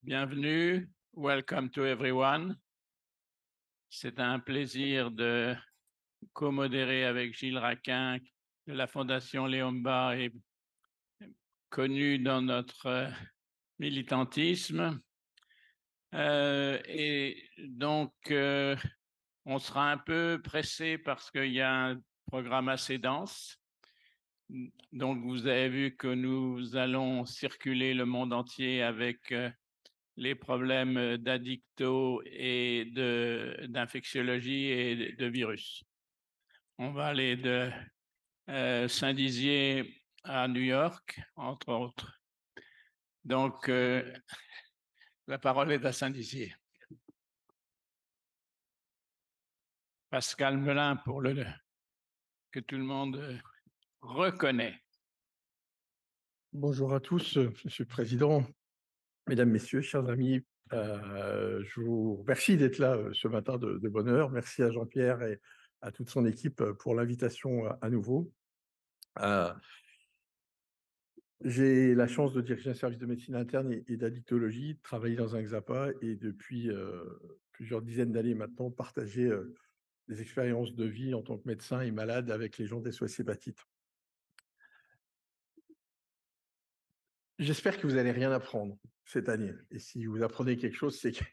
Bienvenue, welcome to everyone. C'est un plaisir de co-modérer avec Gilles Raquin de la Fondation Léon Barre, connu dans notre militantisme. Et donc, on sera un peu pressé parce qu'il y a un programme assez dense. Donc, vous avez vu que nous allons circuler le monde entier avec les problèmes d'addicto et d'infectiologie et de virus. On va aller de Saint-Dizier à New York, entre autres. Donc, la parole est à Saint-Dizier. Pascal Melin, pour que tout le monde reconnaît. Bonjour à tous, Monsieur le Président, Mesdames, Messieurs, chers amis. Je vous remercie d'être là ce matin de bonne heure. Merci à Jean-Pierre et à toute son équipe pour l'invitation à nouveau. J'ai la chance de diriger un service de médecine interne et d'addictologie, de travailler dans un XAPA et depuis plusieurs dizaines d'années maintenant, partager des expériences de vie en tant que médecin et malade avec les gens des SOS Hépatite. J'espère que vous n'allez rien apprendre cette année. Et si vous apprenez quelque chose, c'est qu'il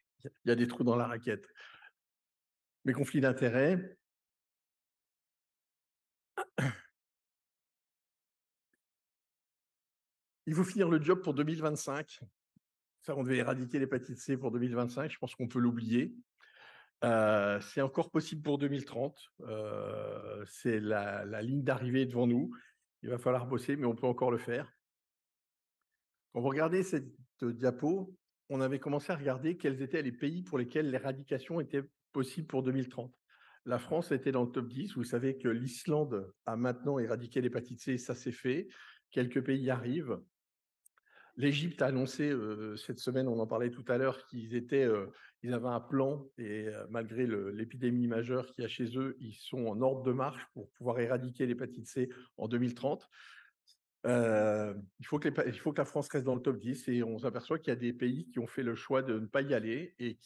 y a des trous dans la raquette. Mes conflits d'intérêts. Il faut finir le job pour 2025. Ça, on devait éradiquer l'hépatite C pour 2025. Je pense qu'on peut l'oublier. C'est encore possible pour 2030. C'est la ligne d'arrivée devant nous. Il va falloir bosser, mais on peut encore le faire. Quand vous regardez cette diapo, on avait commencé à regarder quels étaient les pays pour lesquels l'éradication était possible pour 2030. La France était dans le top 10. Vous savez que l'Islande a maintenant éradiqué l'hépatite C, ça s'est fait. Quelques pays y arrivent. L'Égypte a annoncé cette semaine, on en parlait tout à l'heure, qu'ils avaient un plan et malgré l'épidémie majeure qu'il y a chez eux, ils sont en ordre de marche pour pouvoir éradiquer l'hépatite C en 2030. Il faut que la France reste dans le top 10 et on s'aperçoit qu'il y a des pays qui ont fait le choix de ne pas y aller et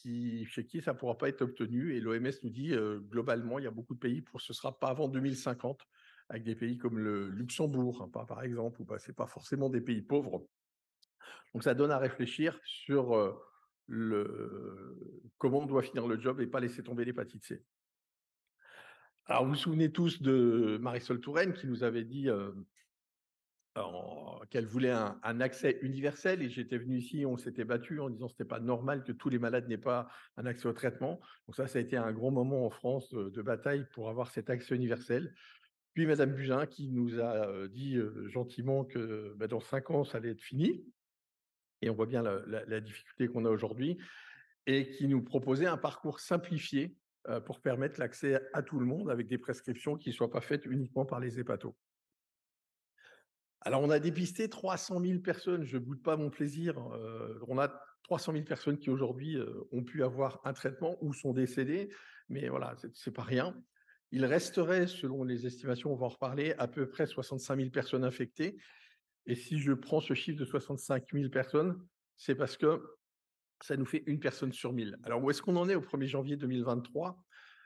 chez qui ça ne pourra pas être obtenu. Et l'OMS nous dit globalement, il y a beaucoup de pays pour ce ne sera pas avant 2050, avec des pays comme le Luxembourg, hein, par exemple, ou ce n'est pas forcément des pays pauvres. Donc ça donne à réfléchir sur comment on doit finir le job et pas laisser tomber l'hépatite C. Alors vous vous souvenez tous de Marisol Touraine qui nous avait dit qu'elle voulait un accès universel et j'étais venu ici, on s'était battu en disant que ce n'était pas normal que tous les malades n'aient pas un accès au traitement. Donc ça a été un gros moment en France de bataille pour avoir cet accès universel. Puis Madame Buzyn qui nous a dit gentiment que dans 5 ans, ça allait être fini. Et on voit bien la difficulté qu'on a aujourd'hui, et qui nous proposait un parcours simplifié pour permettre l'accès à tout le monde avec des prescriptions qui ne soient pas faites uniquement par les hépatos. Alors, on a dépisté 300 000 personnes, je ne boude pas mon plaisir. On a 300 000 personnes qui aujourd'hui ont pu avoir un traitement ou sont décédées, mais voilà, ce n'est pas rien. Il resterait, selon les estimations, on va en reparler, à peu près 65 000 personnes infectées. Et si je prends ce chiffre de 65 000 personnes, c'est parce que ça nous fait une personne sur 1000. Alors, où est-ce qu'on en est au 1er janvier 2023 ?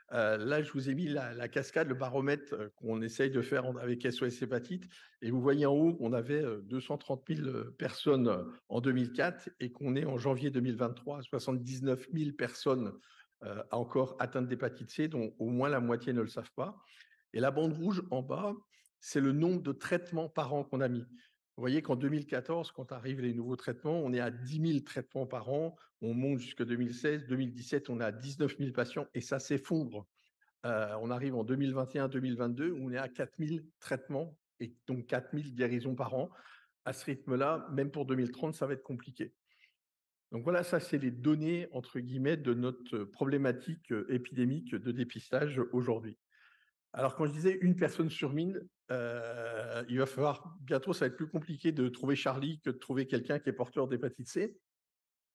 Là, je vous ai mis la cascade, le baromètre qu'on essaye de faire avec SOS Hépatite. Et vous voyez en haut qu'on avait 230 000 personnes en 2004 et qu'on est en janvier 2023 à 79 000 personnes encore atteintes d'hépatite C, dont au moins la moitié ne le savent pas. Et la bande rouge en bas, c'est le nombre de traitements par an qu'on a mis. Vous voyez qu'en 2014, quand arrivent les nouveaux traitements, on est à 10 000 traitements par an. On monte jusqu'en 2016. 2017, on est à 19 000 patients et ça s'effondre. On arrive en 2021-2022 où on est à 4 000 traitements et donc 4 000 guérisons par an. À ce rythme-là, même pour 2030, ça va être compliqué. Donc voilà, ça, c'est les données, entre guillemets, de notre problématique épidémique de dépistage aujourd'hui. Alors, quand je disais une personne sur 1000, il va falloir, bientôt, ça va être plus compliqué de trouver Charlie que de trouver quelqu'un qui est porteur d'hépatite C.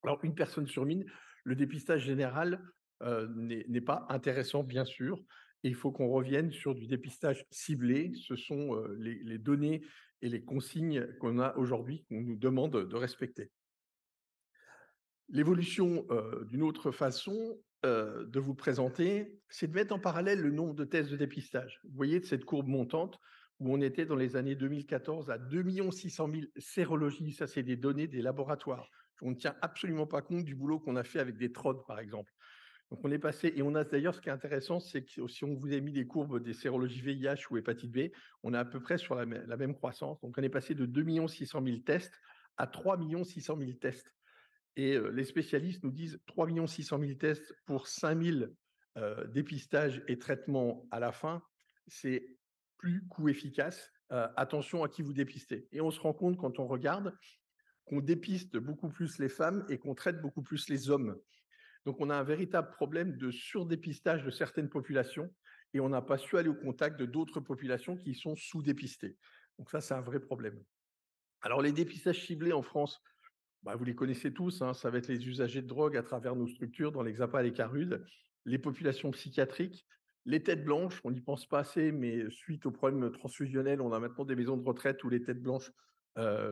Alors, une personne sur 1000, le dépistage général n'est pas intéressant, bien sûr, et il faut qu'on revienne sur du dépistage ciblé. Ce sont les données et les consignes qu'on a aujourd'hui, qu'on nous demande de respecter. L'évolution, d'une autre façon, de vous présenter, c'est de mettre en parallèle le nombre de tests de dépistage. Vous voyez de cette courbe montante où on était dans les années 2014 à 2 600 000 sérologies. Ça, c'est des données des laboratoires. On ne tient absolument pas compte du boulot qu'on a fait avec des TROD, par exemple. Donc on est passé et on a d'ailleurs ce qui est intéressant, c'est que si on vous a mis des courbes des sérologies VIH ou hépatite B, on est à peu près sur la même croissance. Donc on est passé de 2 600 000 tests à 3 600 000 tests. Et les spécialistes nous disent 3 600 000 tests pour 5 000 dépistages et traitements à la fin, c'est plus coût efficace. Attention à qui vous dépistez. Et on se rend compte quand on regarde qu'on dépiste beaucoup plus les femmes et qu'on traite beaucoup plus les hommes. Donc on a un véritable problème de surdépistage de certaines populations et on n'a pas su aller au contact de d'autres populations qui sont sous-dépistées. Donc ça, c'est un vrai problème. Alors les dépistages ciblés en France, bah, vous les connaissez tous, hein, ça va être les usagers de drogue à travers nos structures, dans l'Hexapa et les Carudes, les populations psychiatriques, les têtes blanches, on n'y pense pas assez, mais suite aux problèmes transfusionnels, on a maintenant des maisons de retraite où les têtes blanches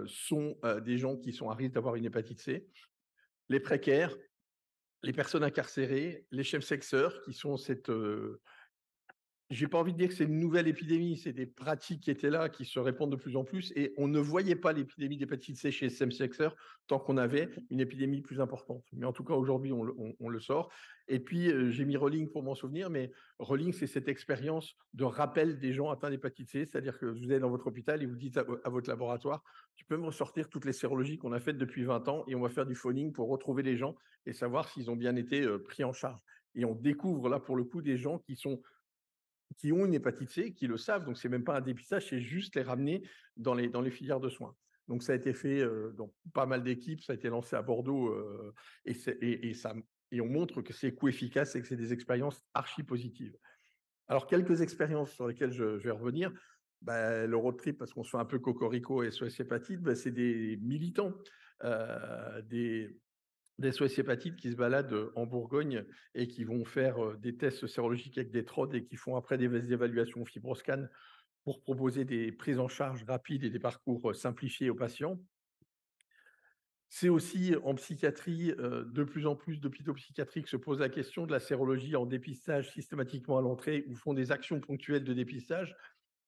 sont des gens qui sont à risque d'avoir une hépatite C, les précaires, les personnes incarcérées, les chefs-sexeurs, qui sont cette j'ai pas envie de dire que c'est une nouvelle épidémie, c'est des pratiques qui étaient là, qui se répandent de plus en plus et on ne voyait pas l'épidémie d'hépatite C chez Semsexer tant qu'on avait une épidémie plus importante. Mais en tout cas, aujourd'hui, on le sort. Et puis, j'ai mis Rolling pour m'en souvenir, mais Rolling, c'est cette expérience de rappel des gens atteints d'hépatite C, c'est-à-dire que vous allez dans votre hôpital et vous dites à votre laboratoire, tu peux me ressortir toutes les sérologies qu'on a faites depuis 20 ans et on va faire du phoning pour retrouver les gens et savoir s'ils ont bien été pris en charge. Et on découvre là, pour le coup, des gens qui ont une hépatite C, qui le savent. Donc, c'est même pas un dépistage, c'est juste les ramener dans les filières de soins. Donc, ça a été fait dans pas mal d'équipes, ça a été lancé à Bordeaux et on montre que c'est coût efficace et que c'est des expériences archi positives. Alors, quelques expériences sur lesquelles je vais revenir. Bah, le road trip, parce qu'on se fait un peu cocorico et SOS hépatite, bah, c'est des militants, des SOS hépatite qui se baladent en Bourgogne et qui vont faire des tests sérologiques avec des TROD et qui font après des évaluations fibroscan pour proposer des prises en charge rapides et des parcours simplifiés aux patients. C'est aussi en psychiatrie, de plus en plus d'hôpitaux psychiatriques se posent la question de la sérologie en dépistage systématiquement à l'entrée ou font des actions ponctuelles de dépistage.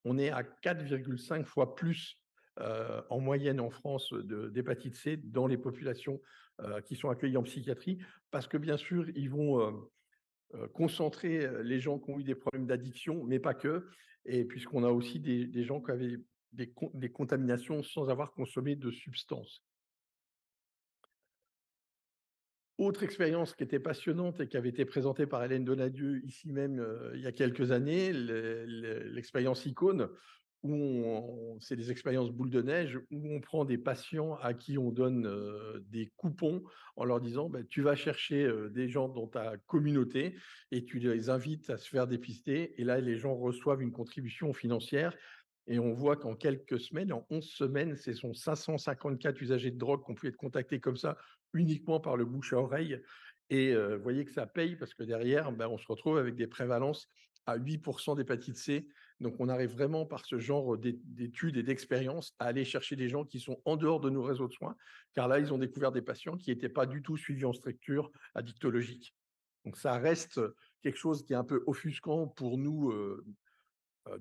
On est à 4,5 fois plus en moyenne en France d'hépatite C dans les populations qui sont accueillies en psychiatrie, parce que bien sûr, ils vont concentrer les gens qui ont eu des problèmes d'addiction, mais pas que, et puisqu'on a aussi des gens qui avaient des contaminations sans avoir consommé de substances. Autre expérience qui était passionnante et qui avait été présentée par Hélène Donadieu ici même il y a quelques années, l'expérience Icône, où c'est des expériences boule de neige, où on prend des patients à qui on donne des coupons en leur disant bah, tu vas chercher des gens dans ta communauté et tu les invites à se faire dépister. Et là, les gens reçoivent une contribution financière. Et on voit qu'en quelques semaines, en 11 semaines, ce sont 554 usagers de drogue qui ont pu être contactés comme ça uniquement par le bouche à oreille. Et vous voyez que ça paye parce que derrière, ben, on se retrouve avec des prévalences à 8% d'hépatite C. Donc, on arrive vraiment par ce genre d'études et d'expériences à aller chercher des gens qui sont en dehors de nos réseaux de soins, car là, ils ont découvert des patients qui n'étaient pas du tout suivis en structure addictologique. Donc, ça reste quelque chose qui est un peu offusquant pour nous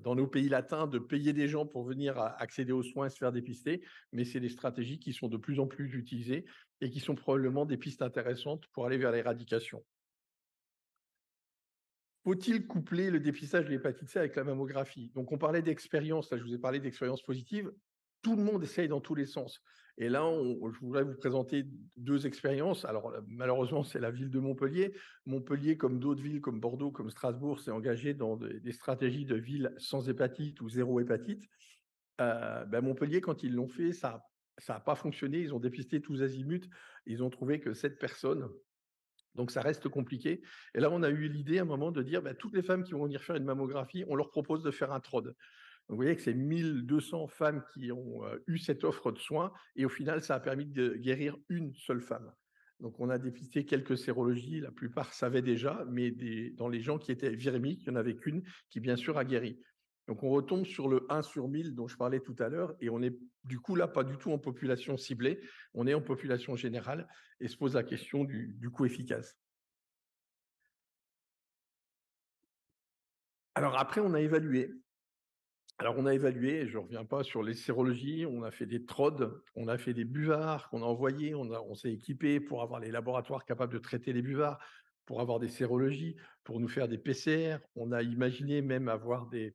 dans nos pays latins de payer des gens pour venir accéder aux soins et se faire dépister, mais c'est des stratégies qui sont de plus en plus utilisées et qui sont probablement des pistes intéressantes pour aller vers l'éradication. Faut-il coupler le dépistage de l'hépatite C avec la mammographie? Donc on parlait d'expérience, là je vous ai parlé d'expérience positive. Tout le monde essaye dans tous les sens. Et là, je voudrais vous présenter deux expériences. Alors malheureusement, c'est la ville de Montpellier. Montpellier, comme d'autres villes, comme Bordeaux, comme Strasbourg, s'est engagé dans des stratégies de ville sans hépatite ou zéro hépatite. Ben Montpellier, quand ils l'ont fait, ça a pas fonctionné. Ils ont dépisté tous azimuts. Ils ont trouvé que 7 personnes. Donc ça reste compliqué. Et là, on a eu l'idée à un moment de dire, bah, toutes les femmes qui vont venir faire une mammographie, on leur propose de faire un TROD. Donc, vous voyez que c'est 1200 femmes qui ont eu cette offre de soins et au final, ça a permis de guérir une seule femme. Donc, on a dépisté quelques sérologies, la plupart savaient déjà, mais dans les gens qui étaient virémiques, il n'y en avait qu'une qui, bien sûr, a guéri. Donc, on retombe sur le 1 sur 1000 dont je parlais tout à l'heure et on est du coup là pas du tout en population ciblée, on est en population générale et se pose la question du coût efficace. Alors après, on a évalué. Alors, on a évalué, je ne reviens pas sur les sérologies, on a fait des TROD, on a fait des buvards qu'on a envoyés, on s'est équipé pour avoir les laboratoires capables de traiter les buvards, pour avoir des sérologies, pour nous faire des PCR. On a imaginé même avoir des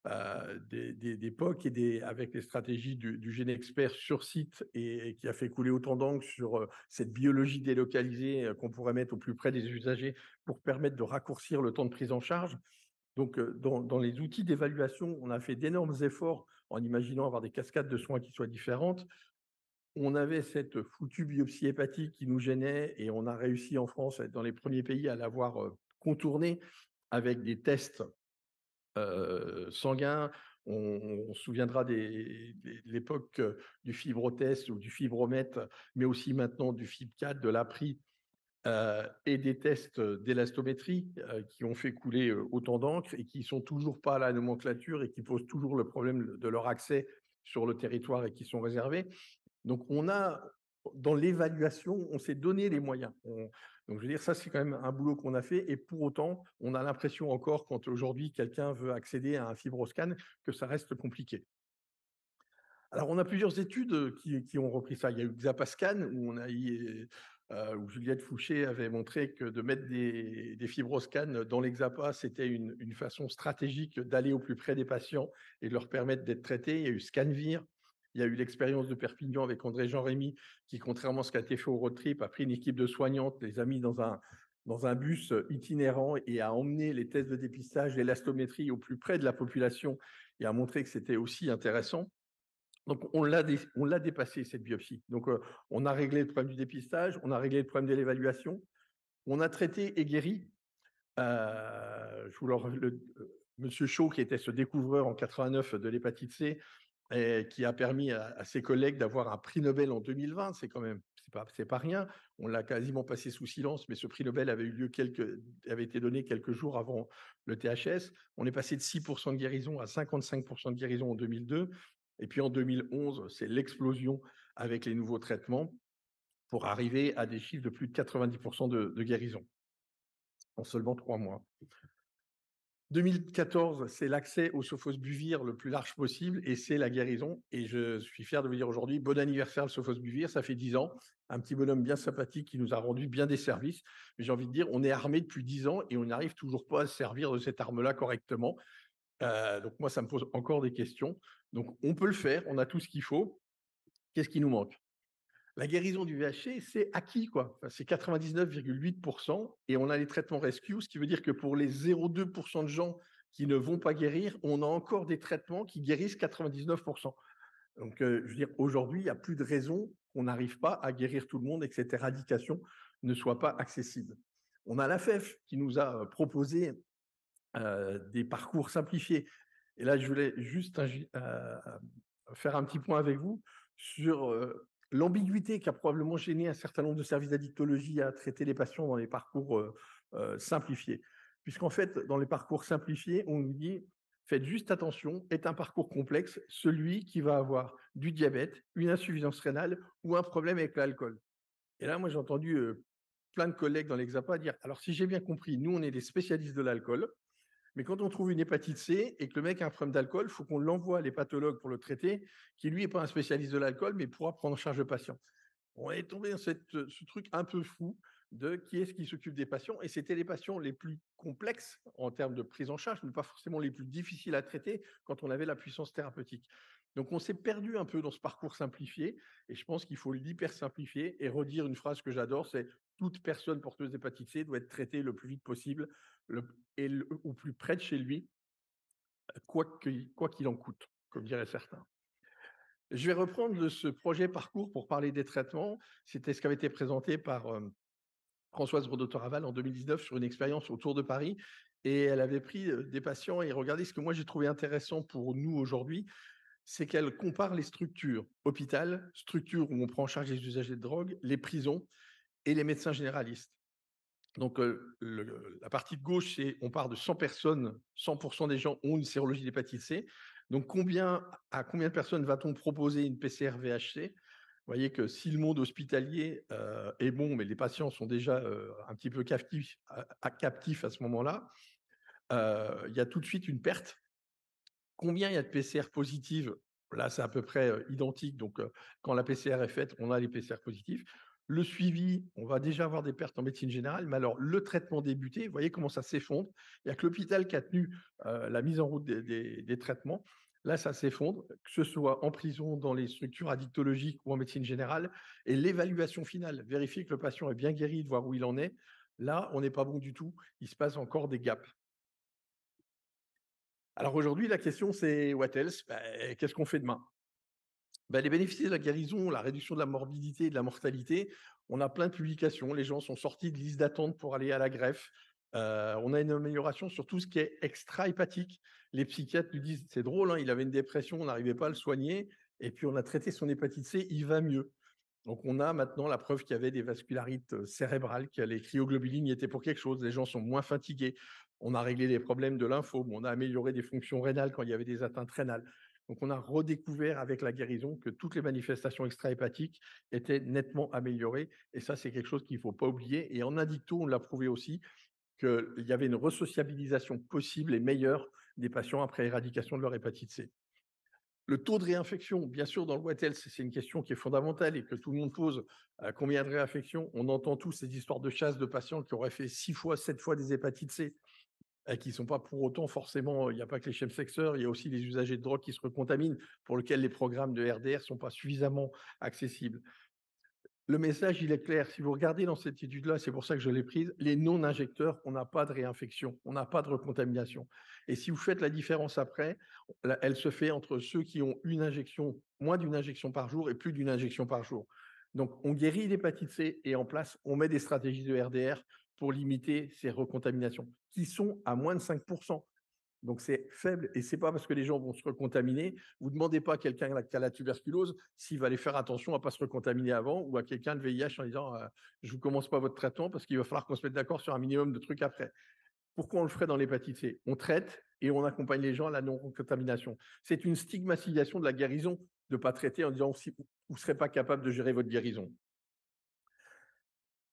POC avec les stratégies du GeneXpert sur site et qui a fait couler autant d'encre sur cette biologie délocalisée qu'on pourrait mettre au plus près des usagers pour permettre de raccourcir le temps de prise en charge. Donc, dans les outils d'évaluation, on a fait d'énormes efforts en imaginant avoir des cascades de soins qui soient différentes. On avait cette foutue biopsie hépatique qui nous gênait et on a réussi en France à être dans les premiers pays à l'avoir contournée avec des tests sanguins. On se souviendra de l'époque du fibrotest ou du fibromètre, mais aussi maintenant du FibCat, de l'APRI, et des tests d'élastométrie qui ont fait couler autant d'encre et qui sont toujours pas à la nomenclature et qui posent toujours le problème de leur accès sur le territoire et qui sont réservés. Donc, dans l'évaluation, on s'est donné les moyens. Donc, je veux dire, ça, c'est quand même un boulot qu'on a fait. Et pour autant, on a l'impression encore, quand aujourd'hui quelqu'un veut accéder à un fibroscan, que ça reste compliqué. Alors, on a plusieurs études qui ont repris ça. Il y a eu Xapascan, où Juliette Fouché avait montré que de mettre des fibroscans dans l'Exapa, c'était une façon stratégique d'aller au plus près des patients et de leur permettre d'être traités. Il y a eu Scanvir. Il y a eu l'expérience de Perpignan avec André Jean-Rémy, qui, contrairement à ce qui a été fait au road trip, a pris une équipe de soignantes, les a mis dans un bus itinérant et a emmené les tests de dépistage, l'élastométrie au plus près de la population et a montré que c'était aussi intéressant. Donc, on l'a dépassé, cette biopsie. Donc, on a réglé le problème du dépistage, on a réglé le problème de l'évaluation, on a traité et guéri. Monsieur Chaud, qui était ce découvreur en 89 de l'hépatite C, et qui a permis à ses collègues d'avoir un prix Nobel en 2020, c'est pas rien. On l'a quasiment passé sous silence, mais ce prix Nobel avait été donné quelques jours avant le THS. On est passé de 6% de guérison à 55% de guérison en 2002. Et puis en 2011, c'est l'explosion avec les nouveaux traitements pour arriver à des chiffres de plus de 90% de guérison en seulement 3 mois. 2014, c'est l'accès au sofosbuvir le plus large possible et c'est la guérison. Et je suis fier de vous dire aujourd'hui, bon anniversaire le sofosbuvir, ça fait 10 ans. Un petit bonhomme bien sympathique qui nous a rendu bien des services. Mais j'ai envie de dire, on est armé depuis 10 ans et on n'arrive toujours pas à se servir de cette arme-là correctement. Donc moi, ça me pose encore des questions. Donc on peut le faire, on a tout ce qu'il faut. Qu'est-ce qui nous manque? La guérison du VHC, c'est acquis, quoi. Enfin, c'est 99,8% et on a les traitements rescue, ce qui veut dire que pour les 0,2% de gens qui ne vont pas guérir, on a encore des traitements qui guérissent 99%. Donc, je veux dire, aujourd'hui, il n'y a plus de raison qu'on n'arrive pas à guérir tout le monde et que cette éradication ne soit pas accessible. On a l'AFEF qui nous a proposé des parcours simplifiés. Et là, je voulais juste faire un petit point avec vous sur l'ambiguïté qui a probablement gêné un certain nombre de services d'addictologie à traiter les patients dans les parcours simplifiés. Puisqu'en fait, dans les parcours simplifiés, on nous dit, faites juste attention, est un parcours complexe, celui qui va avoir du diabète, une insuffisance rénale ou un problème avec l'alcool. Et là, moi, j'ai entendu plein de collègues dans l'Exapa dire, alors si j'ai bien compris, nous, on est des spécialistes de l'alcool, mais quand on trouve une hépatite C et que le mec a un problème d'alcool, il faut qu'on l'envoie à l'hépatologue pour le traiter, qui lui n'est pas un spécialiste de l'alcool, mais pourra prendre en charge le patient. On est tombé dans ce truc un peu fou de qui est-ce qui s'occupe des patients. Et c'était les patients les plus complexes en termes de prise en charge, mais pas forcément les plus difficiles à traiter quand on avait la puissance thérapeutique. Donc on s'est perdu un peu dans ce parcours simplifié et je pense qu'il faut l'hyper simplifier et redire une phrase que j'adore, c'est toute personne porteuse d'hépatite C doit être traitée le plus vite possible au plus près de chez lui, quoi qu'il en coûte, comme diraient certains. Je vais reprendre de ce projet parcours pour parler des traitements. C'était ce qui avait été présenté par Françoise Brodotter-Raval en 2019 sur une expérience autour de Paris. Et elle avait pris des patients et regardez ce que moi j'ai trouvé intéressant pour nous aujourd'hui, c'est qu'elle compare les structures, hôpital, structures où on prend en charge les usagers de drogue, les prisons et les médecins généralistes. Donc, la partie de gauche, c'est on part de 100 personnes, 100% des gens ont une sérologie d'hépatite C. Donc, à combien de personnes va-t-on proposer une PCR VHC? Vous voyez que si le monde hospitalier est bon, mais les patients sont déjà un petit peu captifs à ce moment-là, il y a tout de suite une perte. Combien il y a de PCR positives? Là, c'est à peu près identique. Donc, quand la PCR est faite, on a les PCR positifs. Le suivi, on va déjà avoir des pertes en médecine générale, mais alors le traitement débuté, vous voyez comment ça s'effondre. Il n'y a que l'hôpital qui a tenu la mise en route des traitements. Là, ça s'effondre, que ce soit en prison, dans les structures addictologiques ou en médecine générale. Et l'évaluation finale, vérifier que le patient est bien guéri, de voir où il en est. Là, on n'est pas bon du tout. Il se passe encore des gaps. Alors aujourd'hui, la question c'est what else? Qu'est-ce qu'on fait demain? Les bénéfices de la guérison, la réduction de la morbidité et de la mortalité, on a plein de publications. Les gens sont sortis de liste d'attente pour aller à la greffe. On a une amélioration sur tout ce qui est extra-hépatique. Les psychiatres nous disent, c'est drôle, hein, il avait une dépression, on n'arrivait pas à le soigner, et puis on a traité son hépatite C, il va mieux. Donc on a maintenant la preuve qu'il y avait des vascularites cérébrales, que les cryoglobulines y étaient pour quelque chose. Les gens sont moins fatigués. On a réglé les problèmes de lymphome, on a amélioré des fonctions rénales quand il y avait des atteintes rénales. Donc on a redécouvert avec la guérison que toutes les manifestations extra-hépatiques étaient nettement améliorées. Et ça, c'est quelque chose qu'il ne faut pas oublier. Et en addicto, on l'a prouvé aussi qu'il y avait une resociabilisation possible et meilleure des patients après éradication de leur hépatite C. Le taux de réinfection, bien sûr, dans le What Else, c'est une question qui est fondamentale et que tout le monde pose. Combien de réinfections? On entend tous ces histoires de chasse de patients qui auraient fait 6 fois, 7 fois des hépatites C, qui ne sont pas pour autant forcément, il n'y a pas que les chemsexeurs, il y a aussi les usagers de drogue qui se recontaminent, pour lesquels les programmes de RDR ne sont pas suffisamment accessibles. Le message, il est clair. Si vous regardez dans cette étude-là, c'est pour ça que je l'ai prise, les non-injecteurs, on n'a pas de réinfection, on n'a pas de recontamination. Et si vous faites la différence après, elle se fait entre ceux qui ont une injection, moins d'une injection par jour et plus d'une injection par jour. Donc, on guérit l'hépatite C et en place, on met des stratégies de RDR pour limiter ces recontaminations, qui sont à moins de 5%. Donc c'est faible et c'est pas parce que les gens vont se recontaminer. Vous demandez pas à quelqu'un qui a la tuberculose s'il va aller faire attention à pas se recontaminer avant ou à quelqu'un de VIH en disant je vous commence pas votre traitement parce qu'il va falloir qu'on se mette d'accord sur un minimum de trucs après. Pourquoi on le ferait dans l'hépatite C? On traite et on accompagne les gens à la non-contamination. C'est une stigmatisation de la guérison de ne pas traiter en disant si vous ne serez pas capable de gérer votre guérison.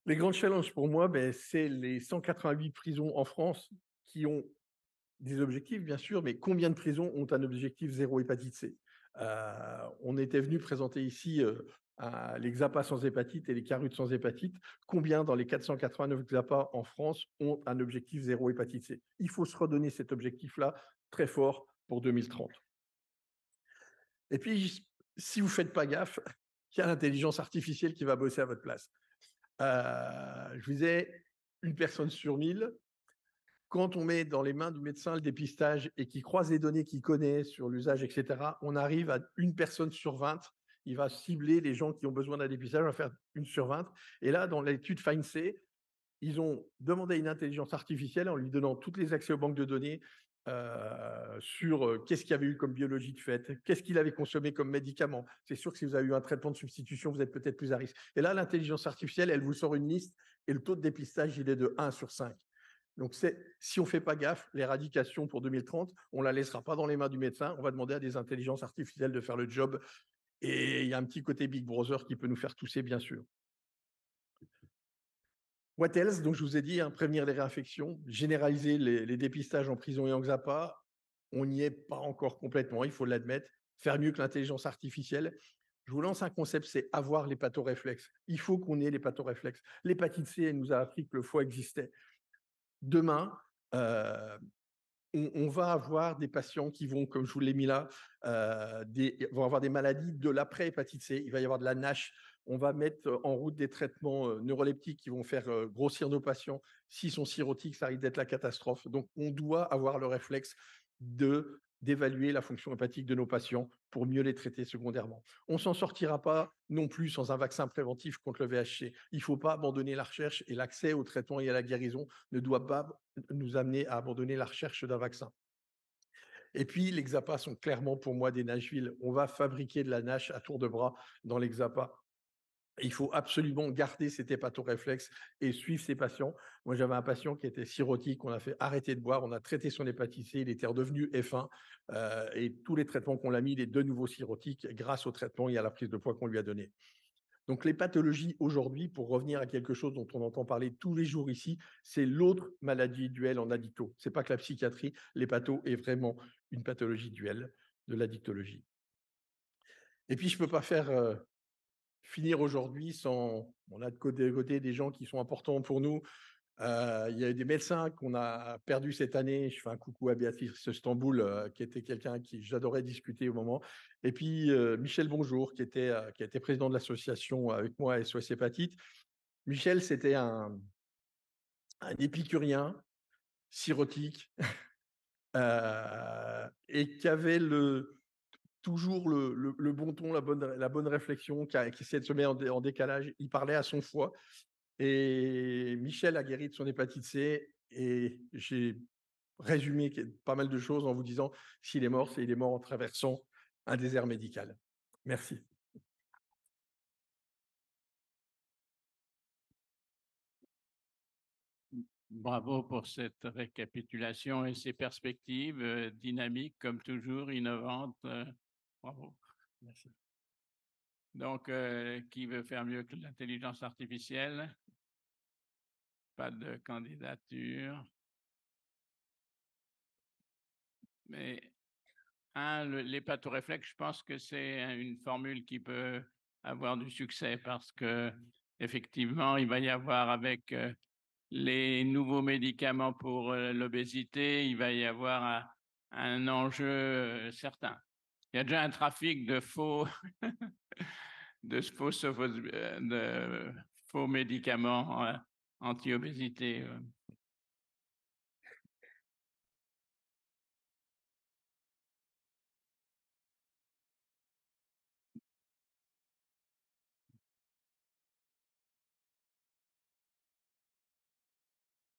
Les grands challenges pour moi, c'est les 188 prisons en France qui ont des objectifs, bien sûr, mais combien de prisons ont un objectif zéro hépatite C? On était venu présenter ici les XAPA sans hépatite et les CARUT sans hépatite. Combien dans les 489 XAPA en France ont un objectif zéro hépatite C? Il faut se redonner cet objectif-là très fort pour 2030. Et puis, si vous ne faites pas gaffe, il y a l'intelligence artificielle qui va bosser à votre place. Je vous disais, une personne sur 1000. Quand on met dans les mains du médecin le dépistage et qu'il croise les données qu'il connaît sur l'usage, etc., on arrive à une personne sur 20. Il va cibler les gens qui ont besoin d'un dépistage, on va faire une sur 20. Et là, dans l'étude FindC, ils ont demandé à une intelligence artificielle en lui donnant tous les accès aux banques de données sur qu'est-ce qu'il y avait eu comme biologie de fait, qu'est-ce qu'il avait consommé comme médicament. C'est sûr que si vous avez eu un traitement de substitution, vous êtes peut-être plus à risque. Et là, l'intelligence artificielle, elle vous sort une liste et le taux de dépistage, il est de 1 sur 5. Donc, si on ne fait pas gaffe, l'éradication pour 2030, on ne la laissera pas dans les mains du médecin. On va demander à des intelligences artificielles de faire le job. Et il y a un petit côté Big Brother qui peut nous faire tousser, bien sûr. What else? Donc, je vous ai dit, prévenir les réinfections, généraliser les dépistages en prison et en XAPA. On n'y est pas encore complètement, il faut l'admettre. Faire mieux que l'intelligence artificielle. Je vous lance un concept, c'est avoir les pathoréflexes. Il faut qu'on ait les pathoréflexes. L'hépatite C, elle nous a appris que le foie existait. Demain, on va avoir des patients qui vont, comme je vous l'ai mis là, vont avoir des maladies de l'après-hépatite C. Il va y avoir de la NASH. On va mettre en route des traitements neuroleptiques qui vont faire grossir nos patients. S'ils sont cirrhotiques, ça risque d'être la catastrophe. Donc, on doit avoir le réflexe d'évaluer la fonction hépatique de nos patients pour mieux les traiter secondairement. On ne s'en sortira pas non plus sans un vaccin préventif contre le VHC. Il ne faut pas abandonner la recherche et l'accès au traitement et à la guérison ne doit pas nous amener à abandonner la recherche d'un vaccin. Et puis, les XAPA sont clairement pour moi des Nashville. On va fabriquer de la NASH à tour de bras dans les XAPA. Il faut absolument garder cet hépatoréflexe et suivre ses patients. Moi, j'avais un patient qui était cirrhotique, on a fait arrêter de boire, on a traité son hépatite C, il était redevenu F1 et tous les traitements qu'on l'a mis, il est de nouveau cirrhotique grâce au traitement et à la prise de poids qu'on lui a donné. Donc les pathologies aujourd'hui, pour revenir à quelque chose dont on entend parler tous les jours ici, c'est l'autre maladie duelle en addicto. C'est pas que la psychiatrie, l'hépato est vraiment une pathologie duelle de l'addictologie. Et puis je peux pas faire finir aujourd'hui sans. On a de côté des gens qui sont importants pour nous. Il y a eu des médecins qu'on a perdus cette année. Je fais un coucou à Béatrice Stamboul, qui était quelqu'un qui j'adorais discuter au moment. Et puis Michel Bonjour, qui a été président de l'association avec moi SOS Hépatite. Michel, c'était un épicurien, cirrhotique, et qui avait toujours le bon ton, la bonne réflexion, qui essayait de se mettre en décalage. Il parlait à son foie. Et Michel a guéri de son hépatite C. Et j'ai résumé pas mal de choses en vous disant, s'il est mort, c'est il est mort en traversant un désert médical. Merci. Bravo pour cette récapitulation et ces perspectives dynamiques, comme toujours, innovantes. Bravo. Merci. Donc, qui veut faire mieux que l'intelligence artificielle? Pas de candidature. Mais l'hépatoréflexe, je pense que c'est une formule qui peut avoir du succès parce que effectivement, il va y avoir avec les nouveaux médicaments pour l'obésité, il va y avoir un enjeu certain. Il y a déjà un trafic de faux, de faux médicaments anti-obésité.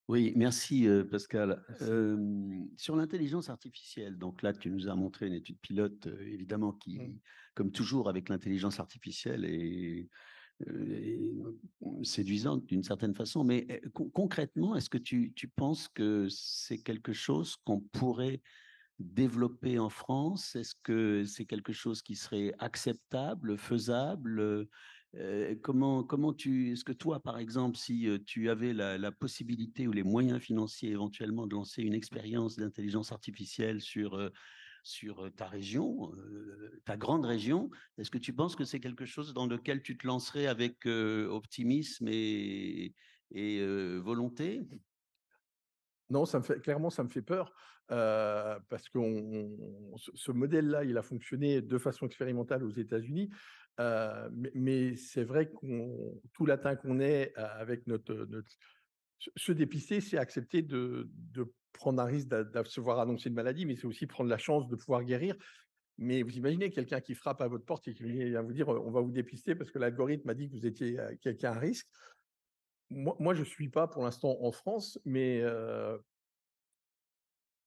Oui, merci Pascal. Sur l'intelligence artificielle, donc là, tu nous as montré une étude pilote, évidemment, qui, comme toujours avec l'intelligence artificielle, est séduisante d'une certaine façon. Mais concrètement, est-ce que tu penses que c'est quelque chose qu'on pourrait développer en France? Est-ce que c'est quelque chose qui serait acceptable, faisable? Est-ce que toi, par exemple, si tu avais la possibilité ou les moyens financiers éventuellement de lancer une expérience d'intelligence artificielle sur ta région, ta grande région, est-ce que tu penses que c'est quelque chose dans lequel tu te lancerais avec optimisme et volonté? Non, clairement, ça me fait peur parce que ce modèle-là, il a fonctionné de façon expérimentale aux États-Unis. Mais c'est vrai tout latin qu'on est avec se dépister, c'est accepter de prendre un risque de se voir annoncer une maladie, mais c'est aussi prendre la chance de pouvoir guérir. Mais vous imaginez quelqu'un qui frappe à votre porte et qui vient vous dire on va vous dépister parce que l'algorithme a dit que vous étiez quelqu'un à risque. Moi, je ne suis pas pour l'instant en France, mais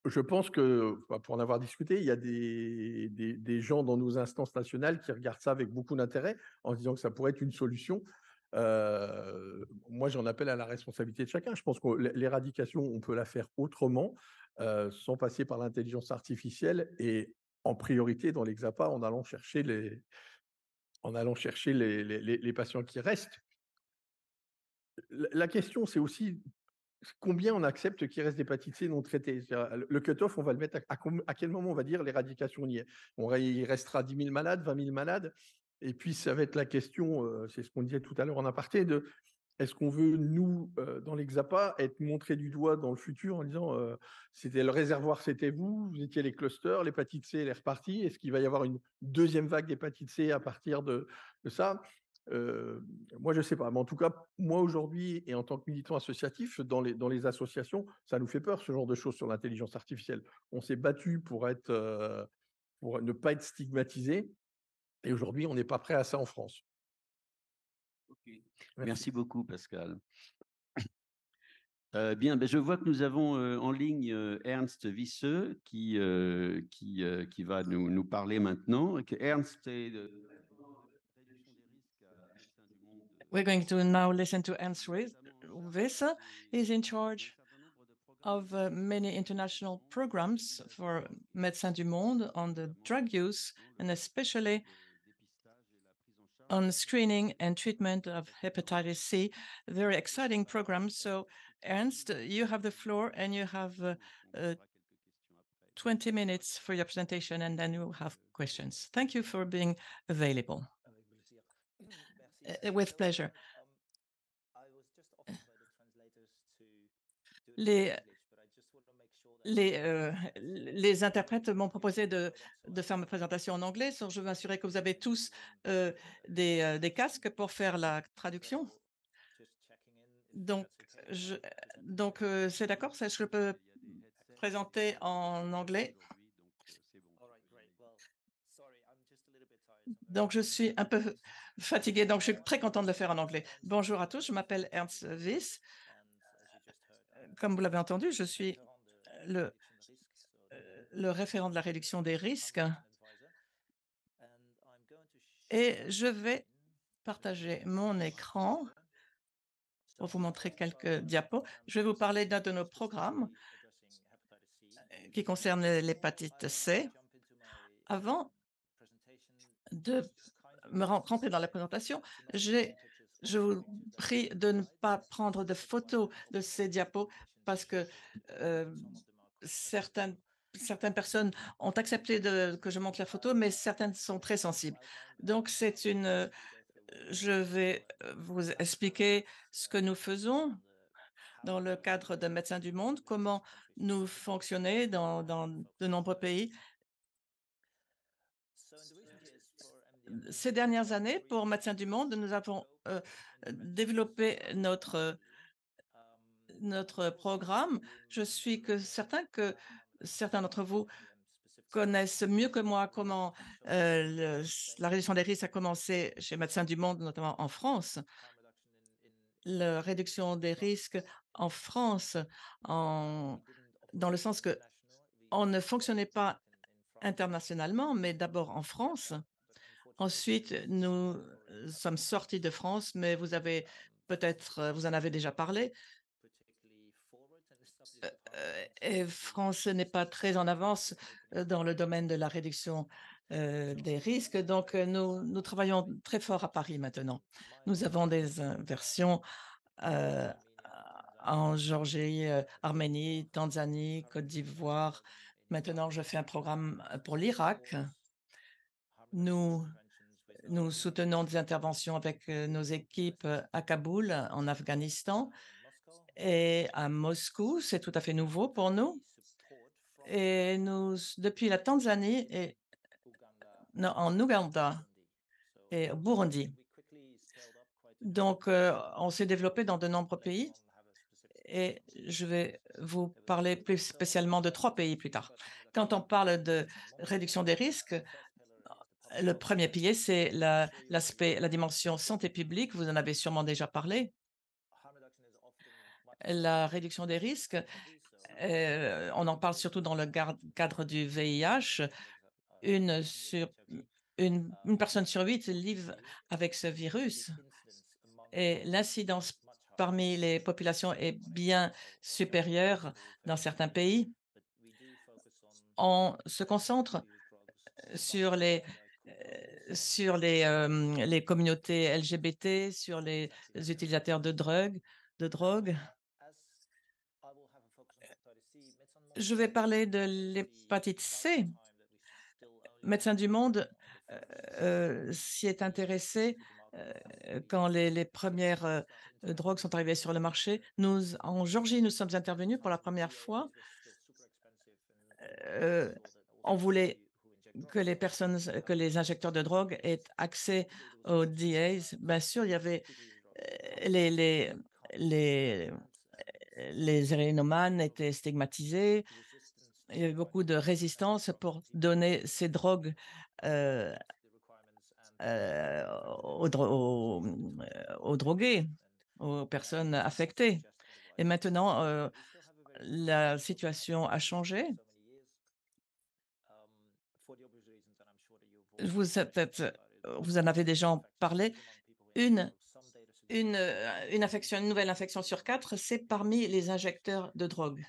je pense que, pour en avoir discuté, il y a des gens dans nos instances nationales qui regardent ça avec beaucoup d'intérêt en se disant que ça pourrait être une solution. Moi, j'en appelle à la responsabilité de chacun. Je pense que l'éradication, on peut la faire autrement, sans passer par l'intelligence artificielle et en priorité dans l'Hexapa en allant chercher les patients qui restent. La question, c'est aussi combien on accepte qu'il reste d'hépatite C non traitée? Le cut-off, on va le mettre à quel moment on va dire l'éradication on y est? Il restera 10 000 malades, 20 000 malades. Et puis, ça va être la question, c'est ce qu'on disait tout à l'heure en aparté, est-ce qu'on veut, nous, dans l'Hexapa, être montrés du doigt dans le futur en disant c'était le réservoir, c'était vous, vous étiez les clusters, l'hépatite C, elle est repartie. Est-ce qu'il va y avoir une deuxième vague d'hépatite C à partir de ça? Moi, je ne sais pas. Mais en tout cas, moi, aujourd'hui, et en tant que militant associatif, dans les associations, ça nous fait peur, ce genre de choses sur l'intelligence artificielle. On s'est battu pour ne pas être stigmatisé. Et aujourd'hui, on n'est pas prêt à ça en France. Okay. Merci beaucoup, Pascal. Bien, je vois que nous avons en ligne Ernst Wisseux qui va nous parler maintenant. Ernst est de réduction des risques au sein du monde We're going to now listen to Ernst Wyss. He's in charge of many international programs for Médecins du Monde on the drug use, and especially on screening and treatment of hepatitis C. Very exciting programs. So, Ernst, you have the floor, and you have 20 minutes for your presentation, and then you'll have questions. Thank you for being available. With pleasure. Les interprètes m'ont proposé de faire ma présentation en anglais. Je veux m'assurer que vous avez tous des casques pour faire la traduction. Donc, c'est d'accord, je peux présenter en anglais. Donc, je suis un peu fatiguée, donc je suis très contente de le faire en anglais. Bonjour à tous, je m'appelle Ernst Wyss. Comme vous l'avez entendu, je suis le référent de la réduction des risques et je vais partager mon écran pour vous montrer quelques diapos. Je vais vous parler d'un de nos programmes qui concerne l'hépatite C. Avant de me rentrer dans la présentation, je vous prie de ne pas prendre de photos de ces diapos parce que certaines personnes ont accepté que je montre la photo, mais certaines sont très sensibles. Donc, je vais vous expliquer ce que nous faisons dans le cadre de Médecins du Monde, comment nous fonctionnons dans de nombreux pays. Ces dernières années, pour Médecins du Monde, nous avons développé notre programme. Je suis certain que certains d'entre vous connaissent mieux que moi comment la réduction des risques a commencé chez Médecins du Monde, notamment en France. La réduction des risques en France, dans le sens que on ne fonctionnait pas internationalement, mais d'abord en France. Ensuite, nous sommes sortis de France, mais vous en avez déjà parlé. Et France n'est pas très en avance dans le domaine de la réduction des risques. Donc, nous travaillons très fort à Paris maintenant. Nous avons des versions en Géorgie, Arménie, Tanzanie, Côte d'Ivoire. Maintenant, je fais un programme pour l'Irak. Nous soutenons des interventions avec nos équipes à Kaboul, en Afghanistan, et à Moscou. C'est tout à fait nouveau pour nous. Et depuis la Tanzanie et en Ouganda et au Burundi. Donc, on s'est développé dans de nombreux pays et je vais vous parler plus spécialement de 3 pays plus tard. Quand on parle de réduction des risques, le premier pilier, c'est la dimension santé publique. Vous en avez sûrement déjà parlé. La réduction des risques, on en parle surtout dans le cadre du VIH. Une personne sur 8 vit avec ce virus et l'incidence parmi les populations est bien supérieure dans certains pays. On se concentre sur les communautés LGBT, sur les utilisateurs de drogue. Je vais parler de l'hépatite C. Médecins du Monde s'y est intéressé quand les premières drogues sont arrivées sur le marché. En Géorgie, nous sommes intervenus pour la première fois. On voulait que les injecteurs de drogue aient accès aux DAs. Bien sûr, il y avait les héroïnomanes étaient stigmatisés. Il y avait beaucoup de résistance pour donner ces drogues aux drogués, aux personnes affectées. Et maintenant, la situation a changé. Vous en avez déjà parlé. Une une nouvelle infection sur 4, c'est parmi les injecteurs de drogue.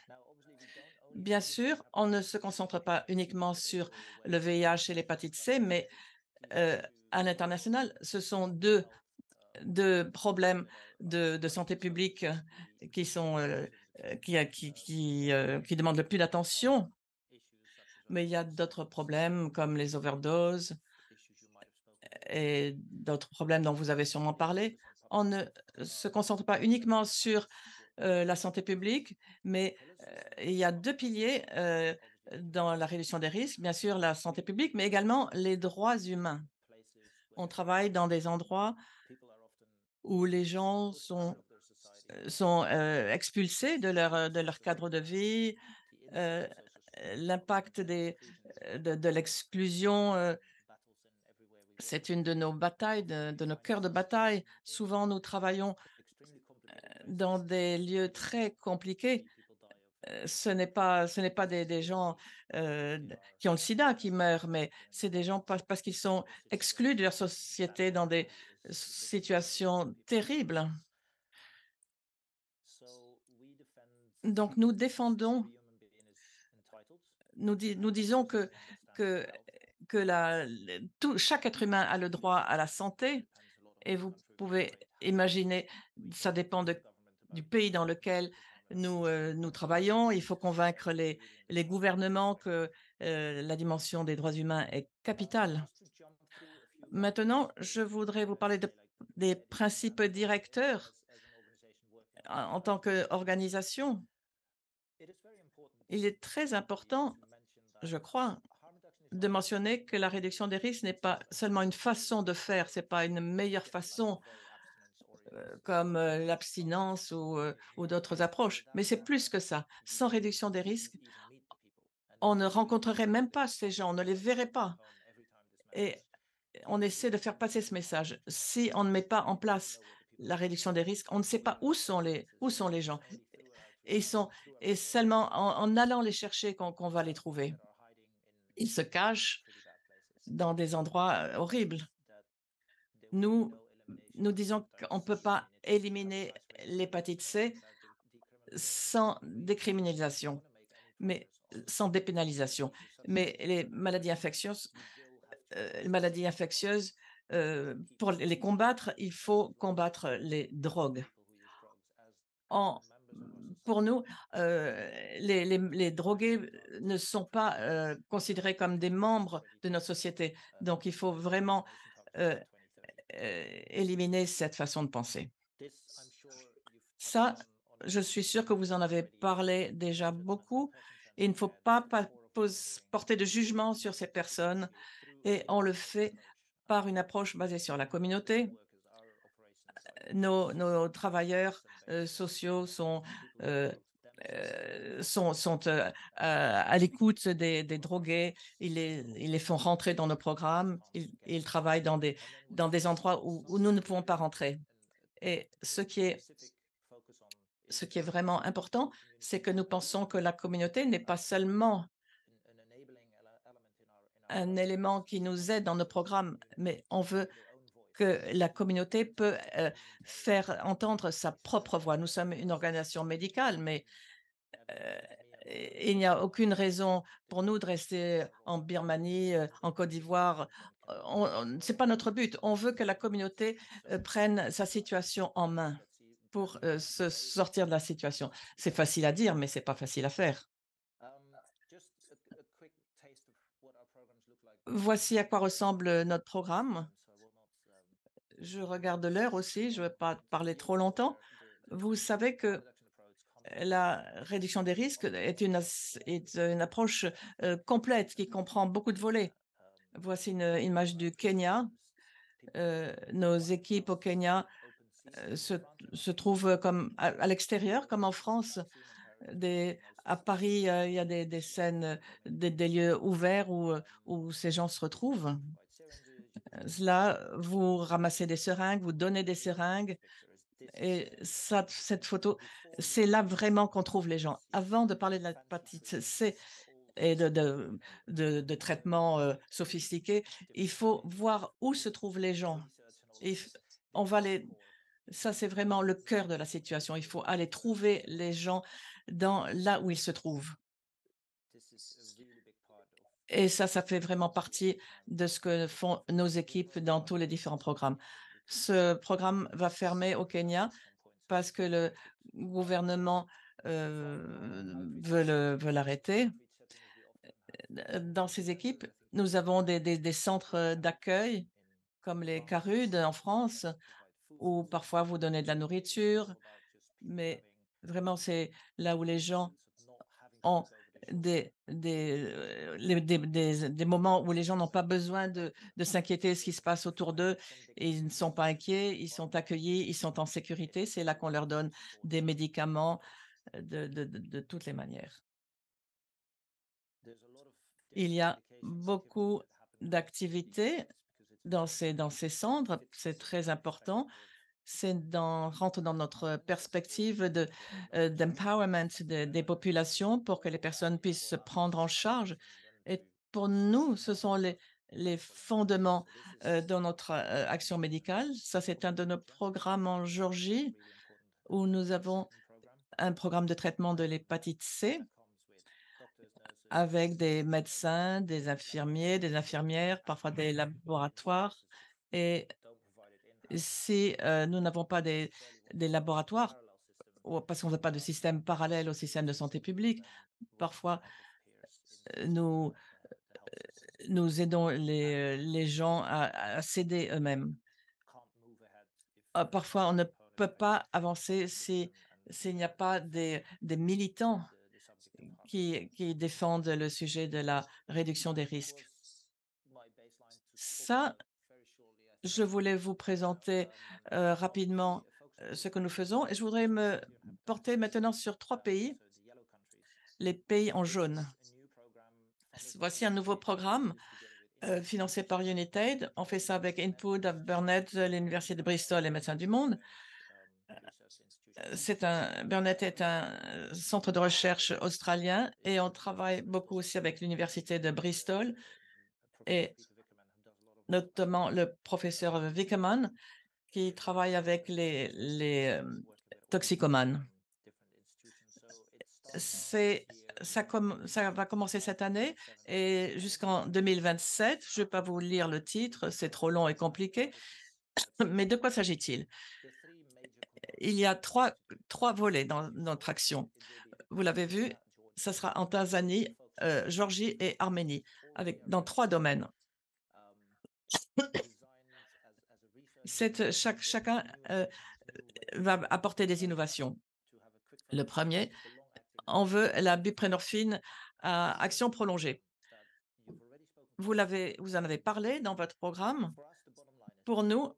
Bien sûr, on ne se concentre pas uniquement sur le VIH et l'hépatite C, mais à l'international, ce sont deux problèmes de santé publique qui sont qui demandent le plus d'attention. Mais il y a d'autres problèmes comme les overdoses et d'autres problèmes dont vous avez sûrement parlé. On ne se concentre pas uniquement sur la santé publique, mais il y a 2 piliers dans la réduction des risques, bien sûr la santé publique, mais également les droits humains. On travaille dans des endroits où les gens sont expulsés de leur cadre de vie, heu, l'impact de l'exclusion, c'est une de nos batailles, de nos cœurs de bataille. Souvent, nous travaillons dans des lieux très compliqués. Ce n'est pas des gens qui ont le sida qui meurent, mais c'est des gens parce qu'ils sont exclus de leur société dans des situations terribles. Donc, nous défendons, nous disons que, chaque être humain a le droit à la santé et vous pouvez imaginer, ça dépend du pays dans lequel nous travaillons. Il faut convaincre les gouvernements que la dimension des droits humains est capitale. Maintenant, je voudrais vous parler des principes directeurs en tant qu'organisation. Il est très important, je crois, de mentionner que la réduction des risques n'est pas seulement une façon de faire, c'est pas une meilleure façon comme l'abstinence ou d'autres approches, mais c'est plus que ça. Sans réduction des risques, on ne rencontrerait même pas ces gens, on ne les verrait pas. Et on essaie de faire passer ce message. Si on ne met pas en place la réduction des risques, on ne sait pas où sont les gens. Et seulement en allant les chercher qu'on va les trouver. Ils se cachent dans des endroits horribles. Nous, nous disons qu'on ne peut pas éliminer l'hépatite C sans décriminalisation, mais sans dépénalisation. Mais les maladies infectieuses, pour les combattre, il faut combattre les drogues. En Pour nous, les drogués ne sont pas considérés comme des membres de notre société. Donc il faut vraiment heu éliminer cette façon de penser. Ça, je suis sûre que vous en avez parlé déjà beaucoup. Il ne faut pas porter de jugement sur ces personnes et on le fait par une approche basée sur la communauté. Nos travailleurs sociaux euh, sont à l'écoute des drogués. Ils les font rentrer dans nos programmes. Ils travaillent dans des endroits où nous ne pouvons pas rentrer. Et ce qui est vraiment important, c'est que nous pensons que la communauté n'est pas seulement un élément qui nous aide dans nos programmes, mais on veut que la communauté peut faire entendre sa propre voix. Nous sommes une organisation médicale, mais il n'y a aucune raison pour nous de rester en Birmanie, en Côte d'Ivoire. Ce n'est pas notre but. On veut que la communauté prenne sa situation en main pour se sortir de la situation. C'est facile à dire, mais c'est pas facile à faire. Voici à quoi ressemble notre programme. Je regarde l'heure aussi, je ne veux pas parler trop longtemps. Vous savez que la réduction des risques est une approche complète qui comprend beaucoup de volets. Voici une image du Kenya. Nos équipes au Kenya se trouvent comme à l'extérieur, comme en France. À Paris, il y a des scènes, des lieux ouverts où ces gens se retrouvent. Là, vous ramassez des seringues, vous donnez des seringues et cette photo, c'est là vraiment qu'on trouve les gens. Avant de parler de l'hépatite C et de traitements sophistiqués, il faut voir où se trouvent les gens. Et on va Ça, c'est vraiment le cœur de la situation. Il faut aller trouver les gens là où ils se trouvent. Et ça fait vraiment partie de ce que font nos équipes dans tous les différents programmes. Ce programme va fermer au Kenya parce que le gouvernement veut l'arrêter. Dans ces équipes, nous avons des centres d'accueil comme les CARUD en France, où parfois vous donnez de la nourriture, mais vraiment c'est là où les gens ont des moments où les gens n'ont pas besoin de s'inquiéter de ce qui se passe autour d'eux et ils ne sont pas inquiets, ils sont accueillis, ils sont en sécurité. C'est là qu'on leur donne des médicaments de toutes les manières. Il y a beaucoup d'activités dans ces centres, c'est très important. Rentre dans notre perspective d'empowerment des populations pour que les personnes puissent se prendre en charge. Et pour nous, ce sont les fondements de notre action médicale. Ça, c'est un de nos programmes en Géorgie où nous avons un programme de traitement de l'hépatite C avec des médecins, des infirmiers, des infirmières, parfois des laboratoires. Et si nous n'avons pas des laboratoires, ou parce qu'on ne veut pas de système parallèle au système de santé publique, parfois nous, nous aidons les gens à s'aider eux-mêmes. Parfois, on ne peut pas avancer s'il n'y a pas des militants qui défendent le sujet de la réduction des risques. Ça, je voulais vous présenter rapidement ce que nous faisons et je voudrais me porter maintenant sur 3 pays, les pays en jaune. Voici un nouveau programme financé par United. On fait ça avec Input, Burnett, l'Université de Bristol et Médecins du Monde. Burnett est un centre de recherche australien et on travaille beaucoup aussi avec l'Université de Bristol et notamment le professeur Wickerman qui travaille avec les toxicomanes. Ça va commencer cette année et jusqu'en 2027. Je ne vais pas vous lire le titre, c'est trop long et compliqué. Mais de quoi s'agit-il? Il y a trois volets dans notre action. Vous l'avez vu, ça sera en Tanzanie, Géorgie et Arménie, dans 3 domaines. Chacun va apporter des innovations. Le premier, on veut la buprenorphine à action prolongée. Vous en avez parlé dans votre programme. Pour nous,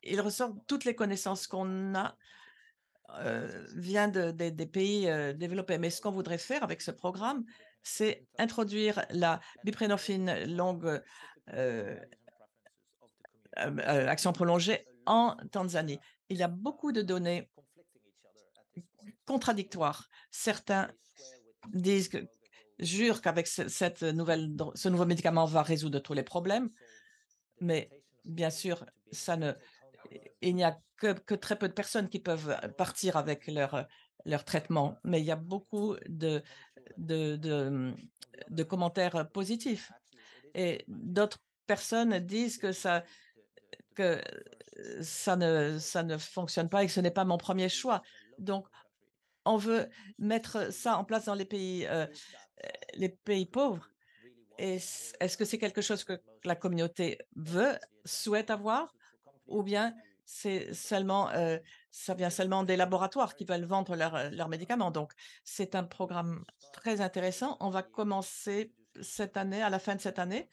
il ressort toutes les connaissances qu'on a vient des pays développés. Mais ce qu'on voudrait faire avec ce programme, c'est introduire la buprenorphine longue action prolongée en Tanzanie. Il y a beaucoup de données contradictoires. Certains jurent qu'avec ce nouveau médicament va résoudre tous les problèmes, mais bien sûr, il n'y a que très peu de personnes qui peuvent partir avec leur traitement, mais il y a beaucoup de commentaires positifs. Et d'autres personnes disent que ça ne fonctionne pas et que ce n'est pas mon premier choix. Donc, on veut mettre ça en place dans les pays pauvres. Et est-ce que c'est quelque chose que la communauté souhaite avoir, ou bien ça vient seulement des laboratoires qui veulent vendre leurs médicaments? Donc, c'est un programme très intéressant. On va commencer cette année, à la fin de cette année,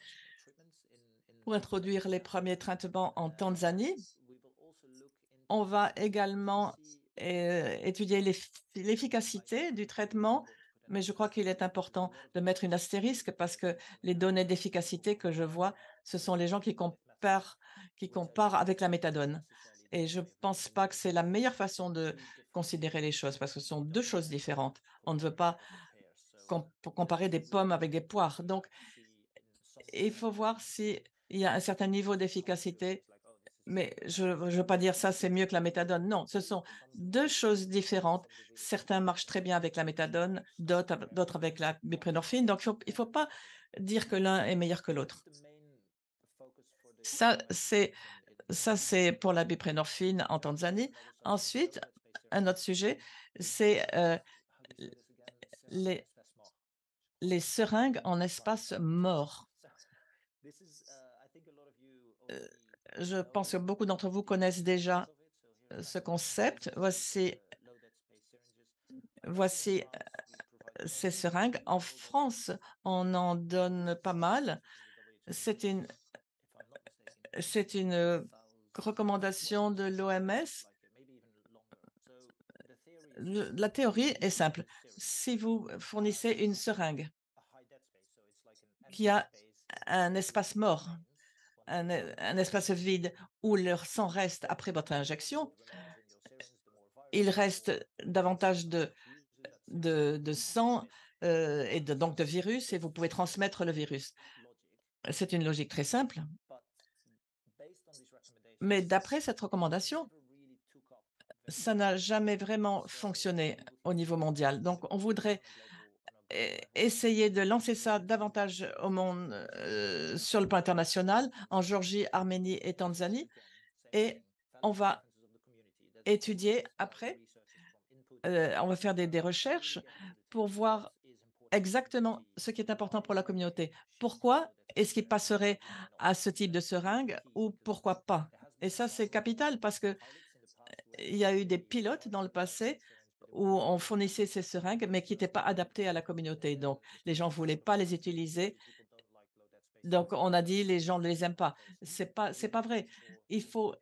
pour introduire les premiers traitements en Tanzanie. On va également étudier l'efficacité du traitement, mais je crois qu'il est important de mettre une astérisque parce que les données d'efficacité que je vois, ce sont les gens qui comparent avec la méthadone. Et je ne pense pas que c'est la meilleure façon de considérer les choses parce que ce sont 2 choses différentes. On ne veut pas comparer des pommes avec des poires. Donc, il faut voir s'il y a un certain niveau d'efficacité, Mais je ne veux pas dire ça, c'est mieux que la méthadone. Non, ce sont deux choses différentes. Certains marchent très bien avec la méthadone, d'autres avec la buprenorphine. Donc, il faut pas dire que l'un est meilleur que l'autre. Ça, c'est Ça, c'est pour la buprenorphine en Tanzanie. Ensuite, un autre sujet, c'est les, les seringues en espace mort. Euh, Je pense que beaucoup d'entre vous connaissent déjà ce concept. Voici ces seringues. En France, on en donne pas mal. C'est une, c'est une recommandation de l'OMS. La théorie est simple. Si vous fournissez une seringue qui a un espace mort, un espace vide où le sang reste après votre injection, il reste davantage de sang et donc de virus et vous pouvez transmettre le virus. C'est une logique très simple. Mais d'après cette recommandation, ça n'a jamais vraiment fonctionné au niveau mondial. Donc, on voudrait essayer de lancer ça davantage au monde sur le plan international, en Géorgie, Arménie et Tanzanie. Et on va étudier après, on va faire des recherches pour voir exactement ce qui est important pour la communauté. Pourquoi est-ce qu'il passerait à ce type de seringue ou pourquoi pas? Et ça, c'est capital parce que il y a eu des pilotes dans le passé où on fournissait ces seringues, mais qui n'étaient pas adaptées à la communauté. Donc, les gens ne voulaient pas les utiliser. Donc, on a dit les gens ne les aiment pas. C'est pas vrai. Il faut,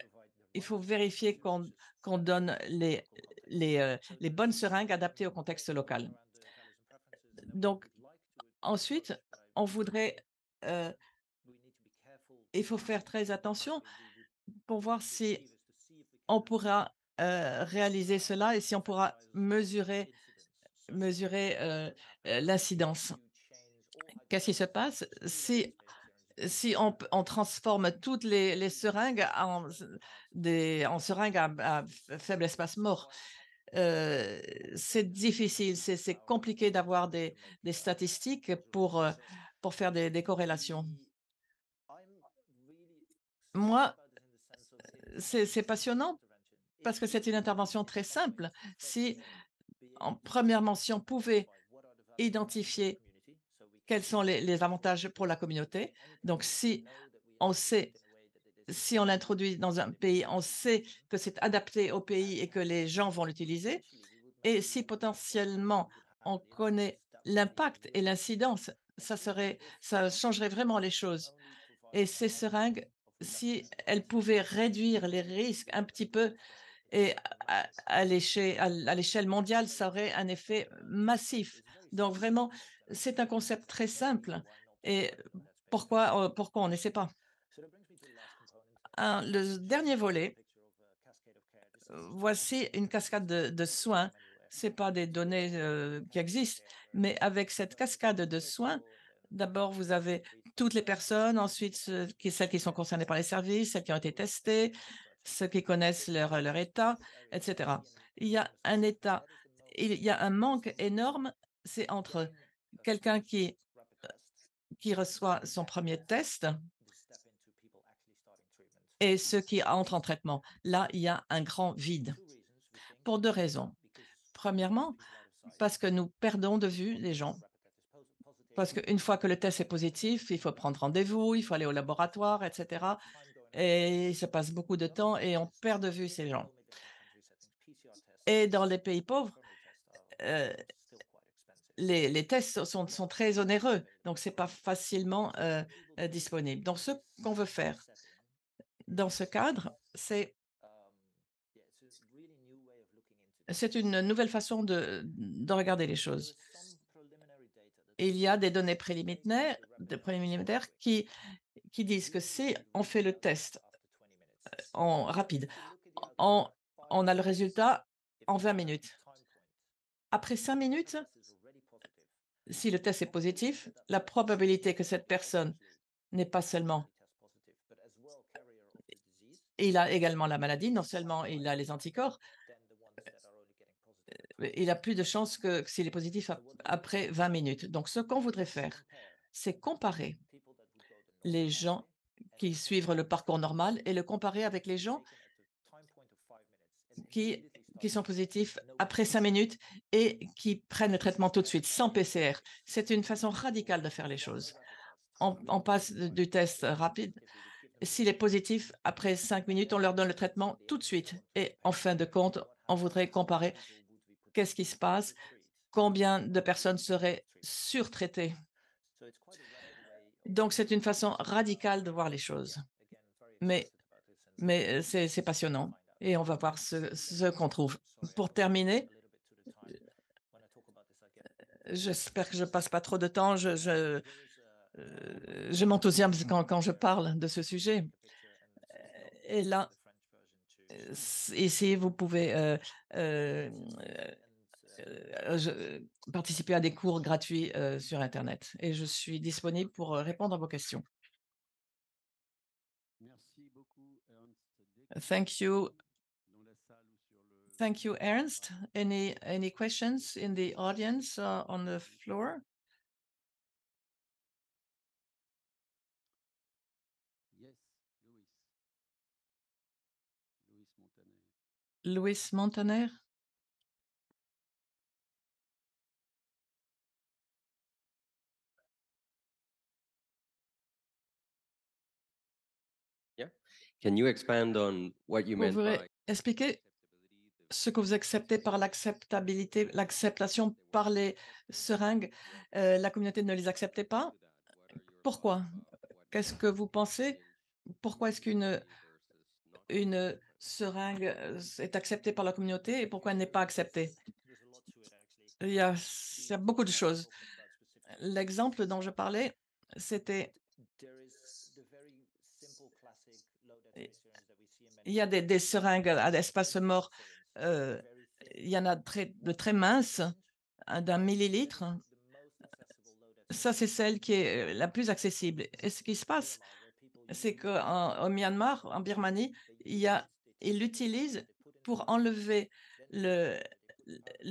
il faut vérifier qu'on donne les bonnes seringues adaptées au contexte local. Donc, ensuite, on voudrait, euh, il faut faire très attention pour voir si on pourra réaliser cela et si on pourra mesurer l'incidence. Qu'est-ce qui se passe si on transforme toutes les seringues en seringues à faible espace mort? C'est difficile, c'est compliqué d'avoir des statistiques pour faire des corrélations. Moi, c'est passionnant parce que c'est une intervention très simple. Si, premièrement, si on pouvait identifier quels sont les avantages pour la communauté, donc on sait, si on l'introduit dans un pays, on sait que c'est adapté au pays et que les gens vont l'utiliser. Et si potentiellement on connaît l'impact et l'incidence, ça changerait vraiment les choses. Et ces seringues, si elles pouvaient réduire les risques un petit peu et à l'échelle mondiale, ça aurait un effet massif. Donc vraiment, c'est un concept très simple. Et pourquoi on n'essaie pas? Le dernier volet, voici une cascade de soins. Ce n'est pas des données qui existent, mais avec cette cascade de soins, d'abord, vous avez toutes les personnes, ensuite celles qui sont concernées par les services, celles qui ont été testées, ceux qui connaissent leur état, etc. Il y a un état, il y a un manque énorme, c'est entre quelqu'un qui reçoit son premier test et ceux qui entrent en traitement. Là, il y a un grand vide pour deux raisons. Premièrement, parce que nous perdons de vue les gens. Parce qu'une fois que le test est positif, il faut prendre rendez-vous, il faut aller au laboratoire, etc. Et il se passe beaucoup de temps et on perd de vue ces gens. Et dans les pays pauvres, euh, les tests sont très onéreux, donc ce n'est pas facilement disponible. Donc, ce qu'on veut faire dans ce cadre, c'est une nouvelle façon de regarder les choses. Il y a des données préliminaires qui disent que si on fait le test en rapide, on, on a le résultat en 20 minutes. Après 5 minutes, si le test est positif, la probabilité que cette personne n'ait pas seulement il a également la maladie. Non seulement il a les anticorps, il a plus de chances que s'il est positif après 20 minutes. Donc, ce qu'on voudrait faire, c'est comparer les gens qui suivent le parcours normal et le comparer avec les gens qui sont positifs après 5 minutes et qui prennent le traitement tout de suite, sans PCR. C'est une façon radicale de faire les choses. On passe du test rapide. S'il est positif, après 5 minutes, on leur donne le traitement tout de suite. Et en fin de compte, on voudrait comparer qu'est-ce qui se passe, combien de personnes seraient surtraitées. Donc, c'est une façon radicale de voir les choses. Mais c'est passionnant et on va voir ce qu'on trouve. Pour terminer, j'espère que je passe pas trop de temps. Je m'enthousiasme quand je parle de ce sujet. Et là, ici, vous pouvez participer à des cours gratuits sur Internet. Et je suis disponible pour répondre à vos questions. Merci beaucoup, Thank you. Thank you, Ernst. Any questions in the audience on the floor? Yes, Louis. Louis Montaner. Louis Montaner. Can you expand on what you Vous meant pouvez by expliquer ce que vous acceptez par l'acceptabilité, l'acceptation par les seringues? La communauté ne les acceptait pas. Pourquoi? Qu'est-ce que vous pensez? Pourquoi est-ce qu'une seringue est acceptée par la communauté et pourquoi elle n'est pas acceptée? Il y a beaucoup de choses. L'exemple dont je parlais, c'était il y a des seringues à espace mort. Il y en a de très minces, d'un millilitre. Ça, c'est celle qui est la plus accessible. Et ce qui se passe, c'est qu'au Myanmar, en Birmanie, ils l'utilisent pour enlever le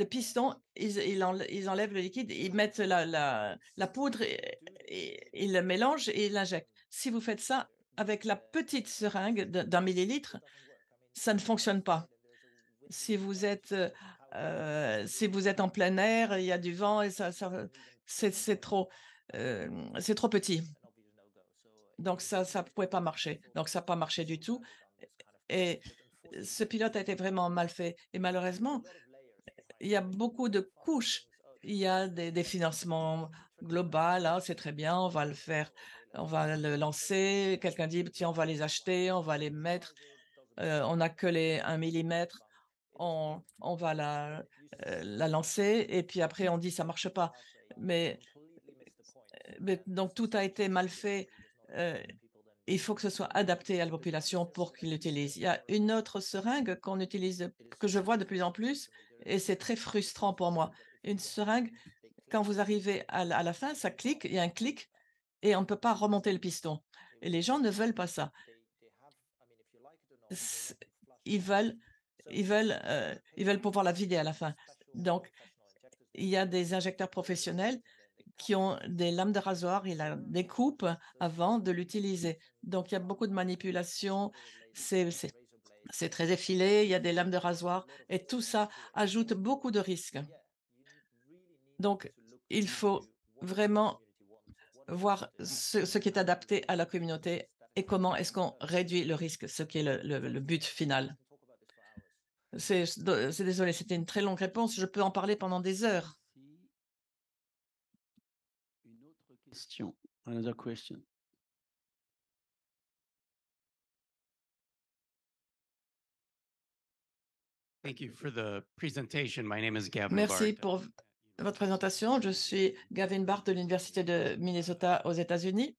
piston. Ils enlèvent le liquide, ils mettent la poudre, ils le mélangent et ils l'injectent. Si vous faites ça avec la petite seringue d'un millilitre, ça ne fonctionne pas. Si vous êtes en plein air, il y a du vent et c'est trop, c'est trop petit. Donc ça ne pouvait pas marcher. Donc ça n'a pas marché du tout et ce pilote a été vraiment mal fait et malheureusement, il y a beaucoup de couches. Il y a des financements globaux, ah, c'est très bien, on va le faire, on va le lancer. Quelqu'un dit: «Tiens, on va les acheter, on va les mettre, on n'a que les 1 millimètre, on va la lancer» et puis après on dit: «Ça marche pas». Mais donc tout a été mal fait, il faut que ce soit adapté à la population pour qu'ils l'utilisent. Il y a une autre seringue qu'on utilise, que je vois de plus en plus et c'est très frustrant pour moi. Une seringue, quand vous arrivez à la fin, ça clique, il y a un clic et on ne peut pas remonter le piston et les gens ne veulent pas ça. C ils veulent ils veulent pouvoir la vider à la fin. Donc il y a des injecteurs professionnels qui ont des lames de rasoir, il la découpe avant de l'utiliser. Donc il y a beaucoup de manipulations, c'est très effilé, il y a des lames de rasoir et tout ça ajoute beaucoup de risques. Donc il faut vraiment voir ce qui est adapté à la communauté et comment est-ce qu'on réduit le risque, ce qui est le but final. C'est désolé, c'était une très longue réponse, je peux en parler pendant des heures. Merci. Une autre question. Another question. Thank you for the presentation. My name is Gavin Merci Bart. pour votre présentation. Je suis Gavin Bart de l'Université de Minnesota aux États-Unis.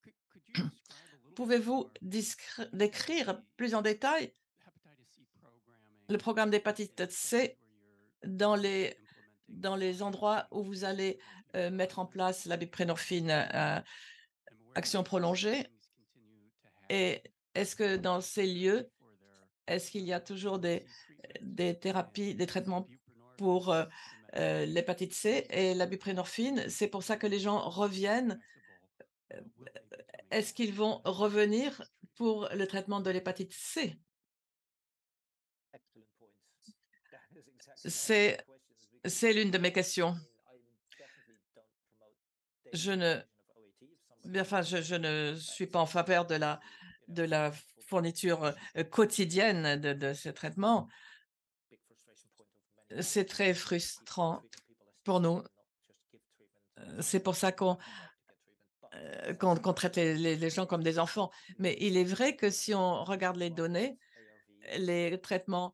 Pouvez-vous décrire plus en détail le programme d'hépatite C dans les endroits où vous allez mettre en place la buprenorphine action prolongée? Et est-ce que dans ces lieux, est-ce qu'il y a toujours des thérapies, des traitements pour l'hépatite C et la buprenorphine? C'est pour ça que les gens reviennent. Est-ce qu'ils vont revenir pour le traitement de l'hépatite C? C'est l'une de mes questions. Je ne je ne suis pas en faveur de la fourniture quotidienne de ces traitements. C'est très frustrant pour nous. C'est pour ça qu'on traite les gens comme des enfants. Mais il est vrai que si on regarde les données, les traitements,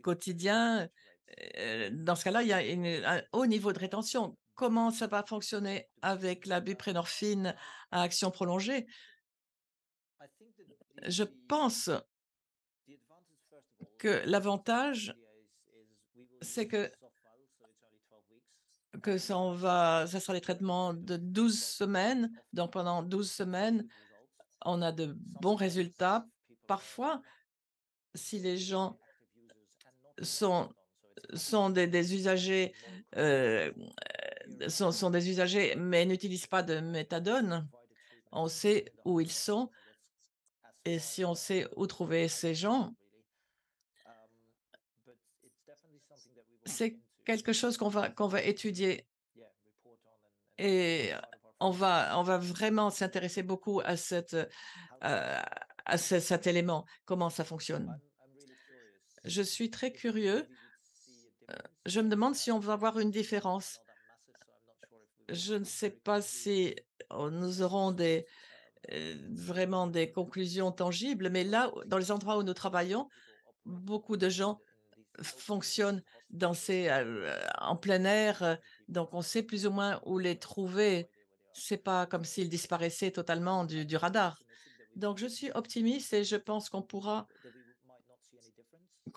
quotidiens, dans ce cas-là, il y a un haut niveau de rétention. Comment ça va fonctionner avec la buprenorphine à action prolongée? Je pense que l'avantage, c'est que ça sera les traitements de 12 semaines. Donc pendant 12 semaines, on a de bons résultats. Parfois, si les gens sont des usagers, sont des usagers, mais n'utilisent pas de méthadone, on sait où ils sont et si on sait où trouver ces gens, c'est quelque chose qu'on va étudier et on va vraiment s'intéresser beaucoup à cet élément, comment ça fonctionne. Je suis très curieux. Je me demande si on va avoir une différence. Je ne sais pas si nous aurons vraiment des conclusions tangibles, mais là, dans les endroits où nous travaillons, beaucoup de gens fonctionnent en plein air, donc on sait plus ou moins où les trouver. C'est pas comme s'ils disparaissaient totalement du radar. Donc je suis optimiste et je pense qu'on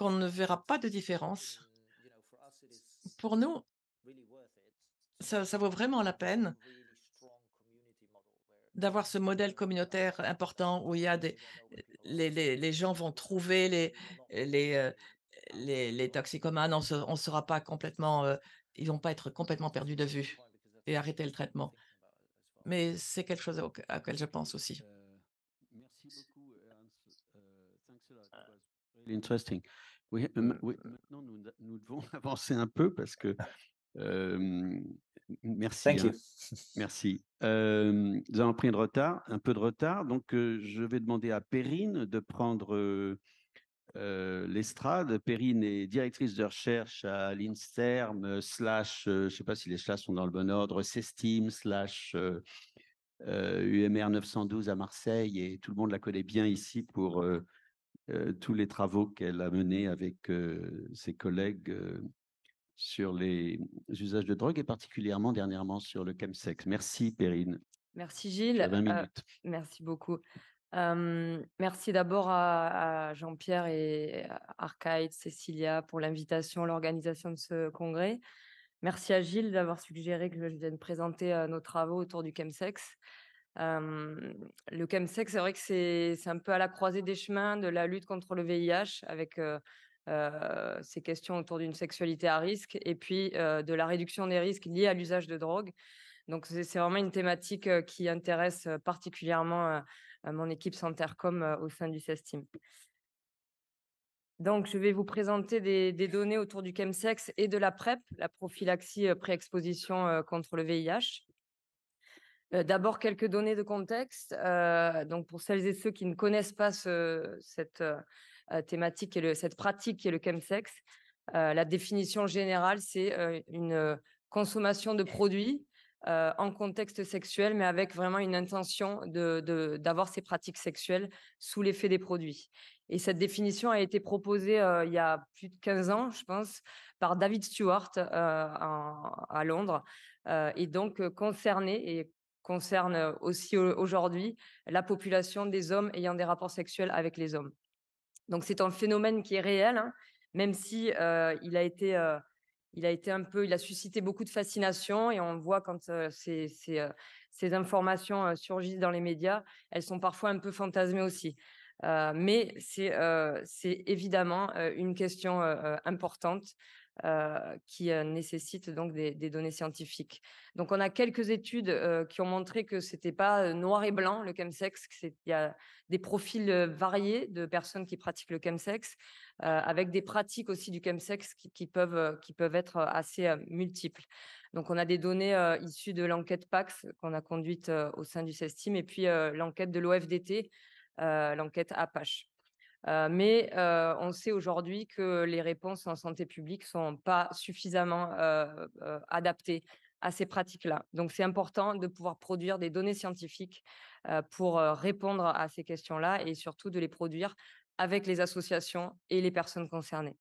ne verra pas de différence. Pour nous, ça vaut vraiment la peine d'avoir ce modèle communautaire important où il y a les gens vont trouver les, heu, les toxicomanes. On sera pas complètement, ils vont pas être complètement perdus de vue et arrêter le traitement. Mais c'est quelque chose auquel je pense aussi. Merci beaucoup, Ernst. Thanks a lot. It was really interesting. Maintenant, nous devons avancer un peu parce que merci. Thank you. Merci. Nous avons pris un peu de retard. Donc, je vais demander à Perrine de prendre l'estrade. Perrine est directrice de recherche à l'INSTERM, je ne sais pas si les slash sont dans le bon ordre, CESTIM, UMR 912 à Marseille, et tout le monde la connaît bien ici pour tous les travaux qu'elle a menés avec ses collègues sur les usages de drogue et particulièrement dernièrement sur le chemsex. Merci Perrine. Merci Tu Gilles. as 20 minutes. Merci beaucoup. Merci d'abord à Jean-Pierre et à Arcade, Cécilia pour l'invitation, l'organisation de ce congrès. Merci à Gilles d'avoir suggéré que je vienne présenter nos travaux autour du chemsex. Le chemsex, c'est vrai que c'est un peu à la croisée des chemins de la lutte contre le VIH avec ces questions autour d'une sexualité à risque et puis de la réduction des risques liés à l'usage de drogue. Donc, c'est vraiment une thématique qui intéresse particulièrement mon équipe Santercom au sein du CESTIM. Donc, je vais vous présenter des données autour du chemsex et de la PrEP, la prophylaxie pré-exposition contre le VIH. D'abord, quelques données de contexte. Donc, pour celles et ceux qui ne connaissent pas cette thématique et cette pratique qui est le chemsex, la définition générale, c'est une consommation de produits en contexte sexuel, mais avec vraiment une intention d'avoir ces pratiques sexuelles sous l'effet des produits. Et cette définition a été proposée il y a plus de 15 ans, je pense, par David Stewart à Londres, et donc concerne aussi aujourd'hui la population des hommes ayant des rapports sexuels avec les hommes. Donc c'est un phénomène qui est réel, hein, même si il a suscité beaucoup de fascination et on le voit quand ces informations surgissent dans les médias, elles sont parfois un peu fantasmées aussi. Mais c'est évidemment une question importante qui nécessite donc des données scientifiques. Donc, on a quelques études qui ont montré que c'était pas noir et blanc, le chemsex, il y a des profils variés de personnes qui pratiquent le chemsex, avec des pratiques aussi du chemsex qui peuvent être assez multiples. Donc, on a des données issues de l'enquête PAX qu'on a conduite au sein du CESTIM et puis l'enquête de l'OFDT, l'enquête APACH. Mais on sait aujourd'hui que les réponses en santé publique ne sont pas suffisamment adaptées à ces pratiques-là. Donc, c'est important de pouvoir produire des données scientifiques pour répondre à ces questions-là et surtout de les produire avec les associations et les personnes concernées.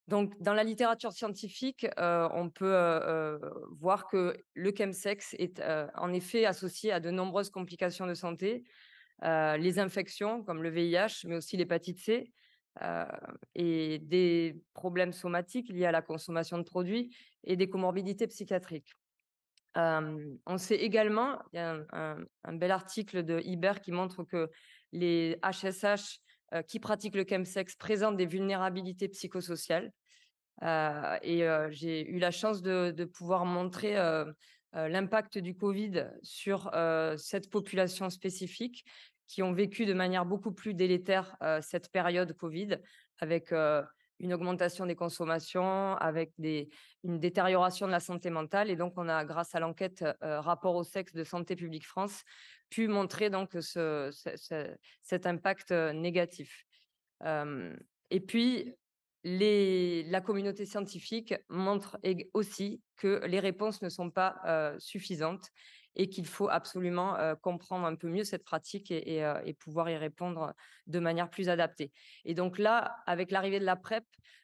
Donc, dans la littérature scientifique, on peut voir que le chemsex est en effet associé à de nombreuses complications de santé, les infections comme le VIH, mais aussi l'hépatite C, et des problèmes somatiques liés à la consommation de produits et des comorbidités psychiatriques. On sait également, il y a un bel article de Iber qui montre que les HSH qui pratiquent le chemsex présentent des vulnérabilités psychosociales. J'ai eu la chance de pouvoir montrer l'impact du Covid sur cette population spécifique qui ont vécu de manière beaucoup plus délétère cette période Covid, avec une augmentation des consommations, avec une détérioration de la santé mentale. Et donc, on a, grâce à l'enquête rapport au sexe de Santé publique France, pu montrer donc cet impact négatif. Et puis, la communauté scientifique montre aussi que les réponses ne sont pas suffisantes et qu'il faut absolument comprendre un peu mieux cette pratique et pouvoir y répondre de manière plus adaptée. Et donc là, avec l'arrivée de la PrEP,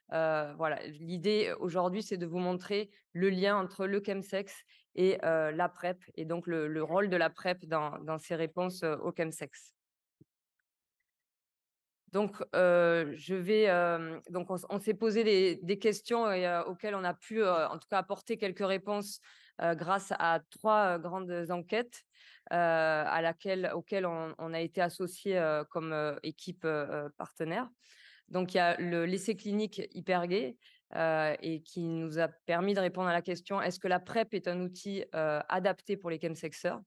voilà, l'idée aujourd'hui, c'est de vous montrer le lien entre le chemsex et la PrEP, et donc le rôle de la PrEP dans ces réponses au chemsex. Donc, donc on s'est posé des questions auxquelles on a pu, en tout cas, apporter quelques réponses grâce à 3 grandes enquêtes auxquelles on a été associé comme équipe partenaire. Donc, il y a l'essai clinique Hypergay et qui nous a permis de répondre à la question: est-ce que la PrEP est un outil adapté pour les chemsexeurs?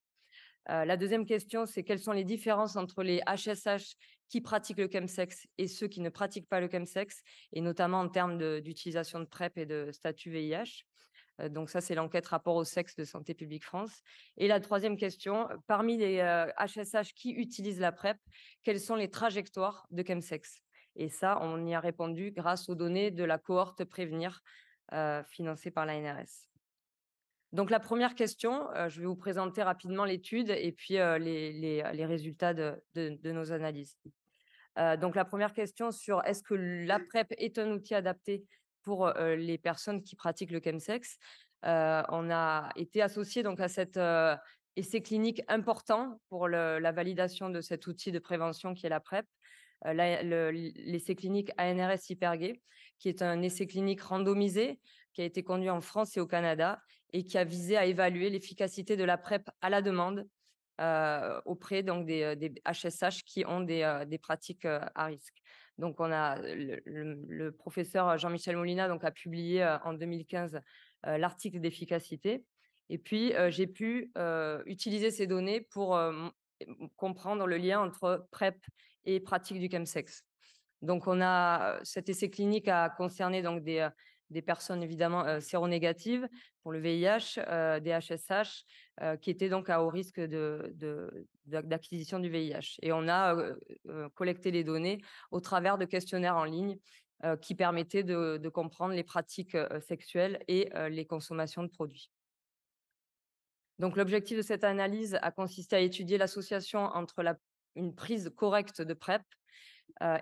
La deuxième question, c'est: quelles sont les différences entre les HSH qui pratiquent le chemsex et ceux qui ne pratiquent pas le chemsex, et notamment en termes d'utilisation de PrEP et de statut VIH? Donc ça, c'est l'enquête rapport au sexe de Santé publique France. Et la troisième question: parmi les HSH qui utilisent la PrEP, quelles sont les trajectoires de chemsex? Et ça, on y a répondu grâce aux données de la cohorte Prévenir financée par l'ANRS. Donc, la première question, je vais vous présenter rapidement l'étude et puis les résultats de nos analyses. Donc, la première question sur: est-ce que la PrEP est un outil adapté pour les personnes qui pratiquent le chemsex? On a été associé donc à cet essai clinique important pour la validation de cet outil de prévention qui est la PrEP. L'essai clinique ANRS Hypergay, qui est un essai clinique randomisé qui a été conduit en France et au Canada et qui a visé à évaluer l'efficacité de la PrEP à la demande auprès donc des HSH qui ont des pratiques à risque. Donc, on a le professeur Jean-Michel Molina donc a publié en 2015 l'article d'efficacité. Et puis, j'ai pu utiliser ces données pour comprendre le lien entre PrEP et pratique du chemsex. Donc, cet essai clinique a concerné donc des personnes évidemment séronégatives pour le VIH, des HSH qui étaient donc à haut risque d'acquisition du VIH. Et on a collecté les données au travers de questionnaires en ligne qui permettaient de comprendre les pratiques sexuelles et les consommations de produits. Donc, l'objectif de cette analyse a consisté à étudier l'association entre une prise correcte de PrEP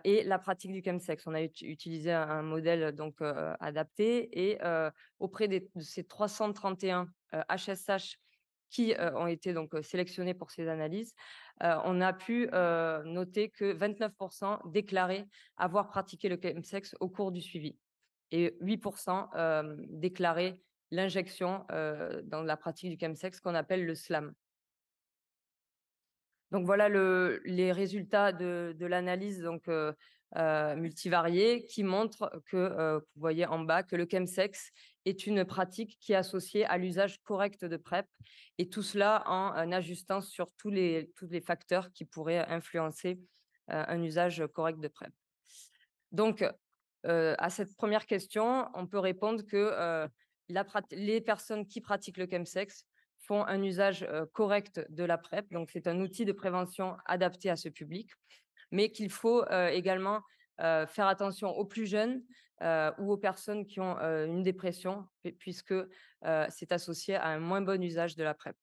et la pratique du chemsex. On a utilisé un modèle donc adapté et auprès de ces 331 HSH qui ont été donc sélectionnés pour ces analyses, on a pu noter que 29% déclaraient avoir pratiqué le chemsex au cours du suivi et 8% déclaraient l'injection dans la pratique du chemsex qu'on appelle le SLAM. Donc voilà les résultats de l'analyse multivariée qui montrent que, vous voyez en bas, que le chemsex est une pratique qui est associée à l'usage correct de PrEP, et tout cela en ajustant sur tous les facteurs qui pourraient influencer un usage correct de PrEP. Donc, à cette première question, on peut répondre que les personnes qui pratiquent le chemsex font un usage correct de la PrEP. Donc, c'est un outil de prévention adapté à ce public, mais qu'il faut également faire attention aux plus jeunes ou aux personnes qui ont une dépression, puisque c'est associé à un moins bon usage de la PrEP.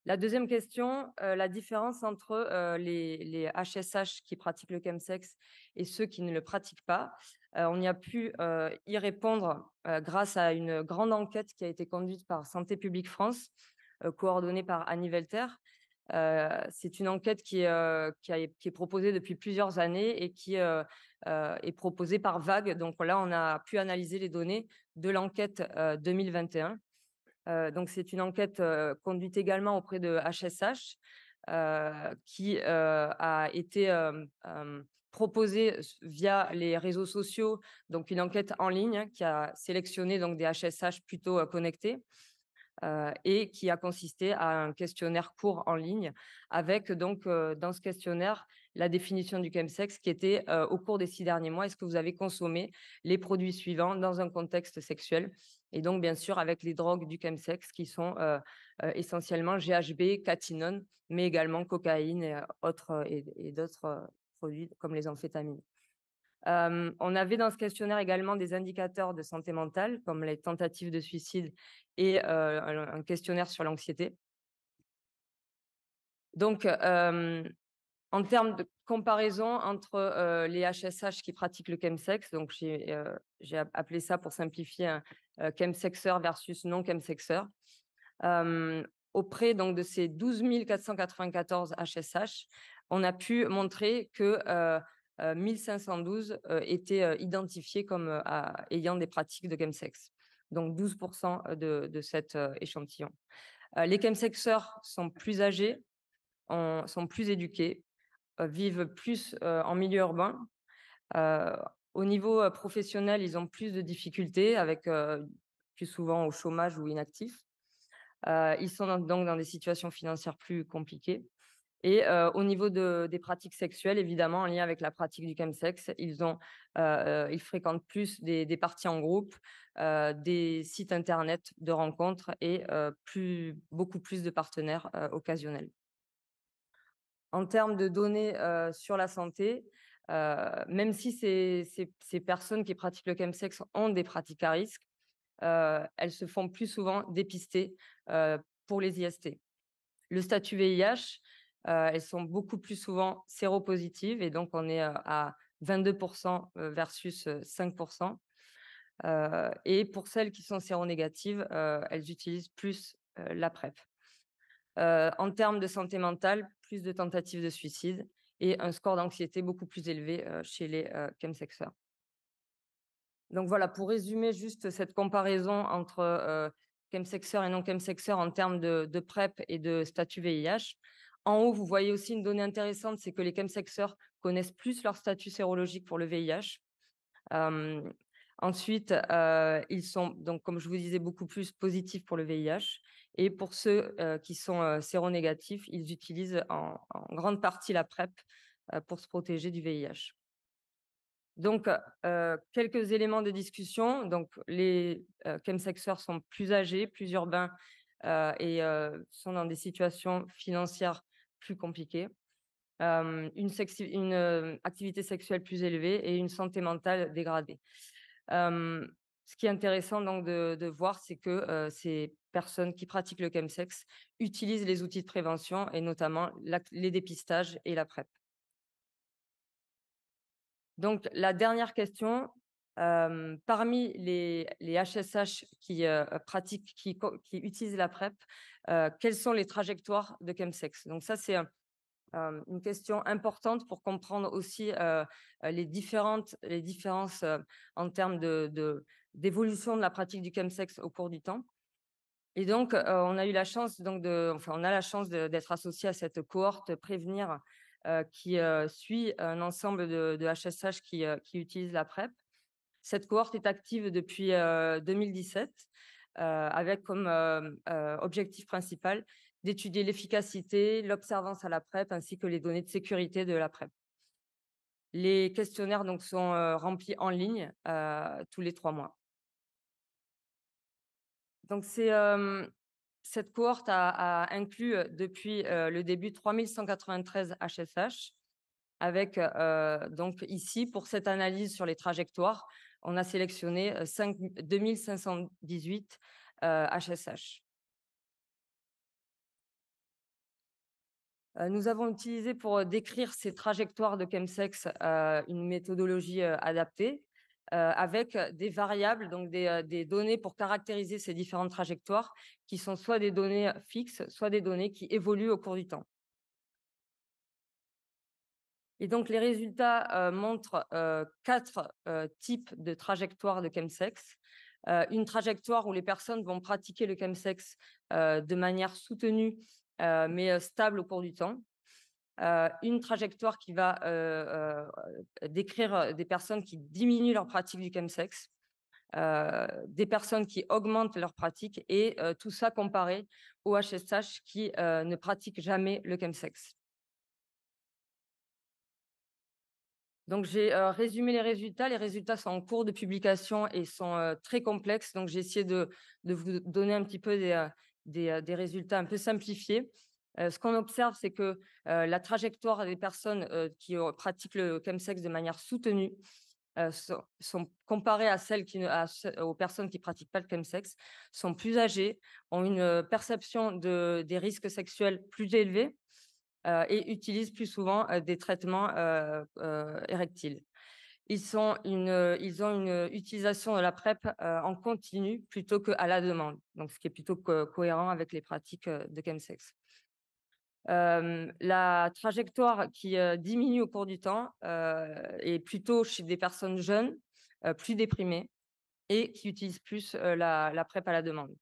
La deuxième question, la différence entre les HSH qui pratiquent le chemsex et ceux qui ne le pratiquent pas. On y a pu y répondre grâce à une grande enquête qui a été conduite par Santé publique France, coordonnée par Annie Velter. C'est une enquête qui est proposée depuis plusieurs années et qui est proposée par vague. Donc là, on a pu analyser les données de l'enquête 2021. Donc, c'est une enquête conduite également auprès de HSH qui a été proposée via les réseaux sociaux. Donc, une enquête en ligne qui a sélectionné donc, des HSH plutôt connectés et qui a consisté à un questionnaire court en ligne avec donc dans ce questionnaire la définition du chemsex qui était au cours des 6 derniers mois, est-ce que vous avez consommé les produits suivants dans un contexte sexuel? Et donc, bien sûr, avec les drogues du chemsex qui sont essentiellement GHB, catinone, mais également cocaïne et d'autres produits comme les amphétamines. On avait dans ce questionnaire également des indicateurs de santé mentale, comme les tentatives de suicide et un questionnaire sur l'anxiété. Donc, en termes de comparaison entre les HSH qui pratiquent le chemsex, donc j'ai appelé ça pour simplifier un chemsexeur versus non chemsexeur. Auprès donc de ces 12 494 HSH, on a pu montrer que 1512 étaient identifiés comme ayant des pratiques de chemsex, donc 12% de cet échantillon. Les chemsexeurs sont plus âgés, sont plus éduqués, vivent plus en milieu urbain. Au niveau professionnel, ils ont plus de difficultés, avec plus souvent au chômage ou inactifs. Ils sont donc dans des situations financières plus compliquées. Et au niveau des pratiques sexuelles, évidemment, en lien avec la pratique du chemsex, ils fréquentent plus des parties en groupe, des sites internet de rencontres et beaucoup plus de partenaires occasionnels. En termes de données sur la santé, même si ces personnes qui pratiquent le chemsex ont des pratiques à risque, elles se font plus souvent dépister pour les IST. Le statut VIH, elles sont beaucoup plus souvent séropositives et donc on est à 22% versus 5%. Et pour celles qui sont séronégatives, elles utilisent plus la PrEP. En termes de santé mentale, plus de tentatives de suicide et un score d'anxiété beaucoup plus élevé chez les chemsexeurs. Donc voilà, pour résumer juste cette comparaison entre chemsexeurs et non chemsexeurs en termes de PrEP et de statut VIH. En haut, vous voyez aussi une donnée intéressante, c'est que les chemsexeurs connaissent plus leur statut sérologique pour le VIH. Ensuite, ils sont, donc, comme je vous disais, beaucoup plus positifs pour le VIH. Et pour ceux qui sont séronégatifs, ils utilisent en grande partie la PrEP pour se protéger du VIH. Donc, quelques éléments de discussion. Donc, les chemsexeurs sont plus âgés, plus urbains et sont dans des situations financières plus compliquées. Une activité sexuelle plus élevée et une santé mentale dégradée. Ce qui est intéressant donc de voir, c'est que ces personnes qui pratiquent le chemsex utilisent les outils de prévention et notamment les dépistages et la PrEP. Donc, la dernière question, parmi les HSH qui pratiquent, qui utilisent la PrEP, quelles sont les trajectoires de chemsex? Donc ça, c'est une question importante pour comprendre aussi les différences en termes de d'évolution de la pratique du chemsex au cours du temps. Et donc, on a eu la chance on a la chance d'être associé à cette cohorte Prévenir qui suit un ensemble de HSH qui utilisent la PrEP. Cette cohorte est active depuis 2017 avec comme objectif principal d'étudier l'efficacité, l'observance à la PrEP ainsi que les données de sécurité de la PrEP. Les questionnaires donc, sont remplis en ligne tous les 3 mois. Donc, cette cohorte a inclus depuis le début 3193 HSH avec donc ici, pour cette analyse sur les trajectoires, on a sélectionné 2518 HSH. Nous avons utilisé pour décrire ces trajectoires de chemsex une méthodologie adaptée avec des variables, donc des données pour caractériser ces différentes trajectoires qui sont soit des données fixes, soit des données qui évoluent au cours du temps. Et donc, les résultats montrent 4 types de trajectoires de chemsex. Une trajectoire où les personnes vont pratiquer le chemsex de manière soutenue, mais stable au cours du temps. Une trajectoire qui va décrire des personnes qui diminuent leur pratique du chemsex, des personnes qui augmentent leur pratique et tout ça comparé aux HSH qui ne pratiquent jamais le chemsex. Donc, j'ai résumé les résultats. Les résultats sont en cours de publication et sont très complexes. Donc, j'ai essayé de vous donner un petit peu des résultats un peu simplifiés. Ce qu'on observe, c'est que la trajectoire des personnes qui pratiquent le chemsex de manière soutenue sont comparées à celles aux personnes qui ne pratiquent pas le chemsex, sont plus âgées, ont une perception des risques sexuels plus élevés et utilisent plus souvent des traitements érectiles. Ils ont une utilisation de la PrEP en continu plutôt qu'à la demande, donc ce qui est plutôt cohérent avec les pratiques de chemsex. La trajectoire qui diminue au cours du temps est plutôt chez des personnes jeunes, plus déprimées et qui utilisent plus la PrEP à la demande.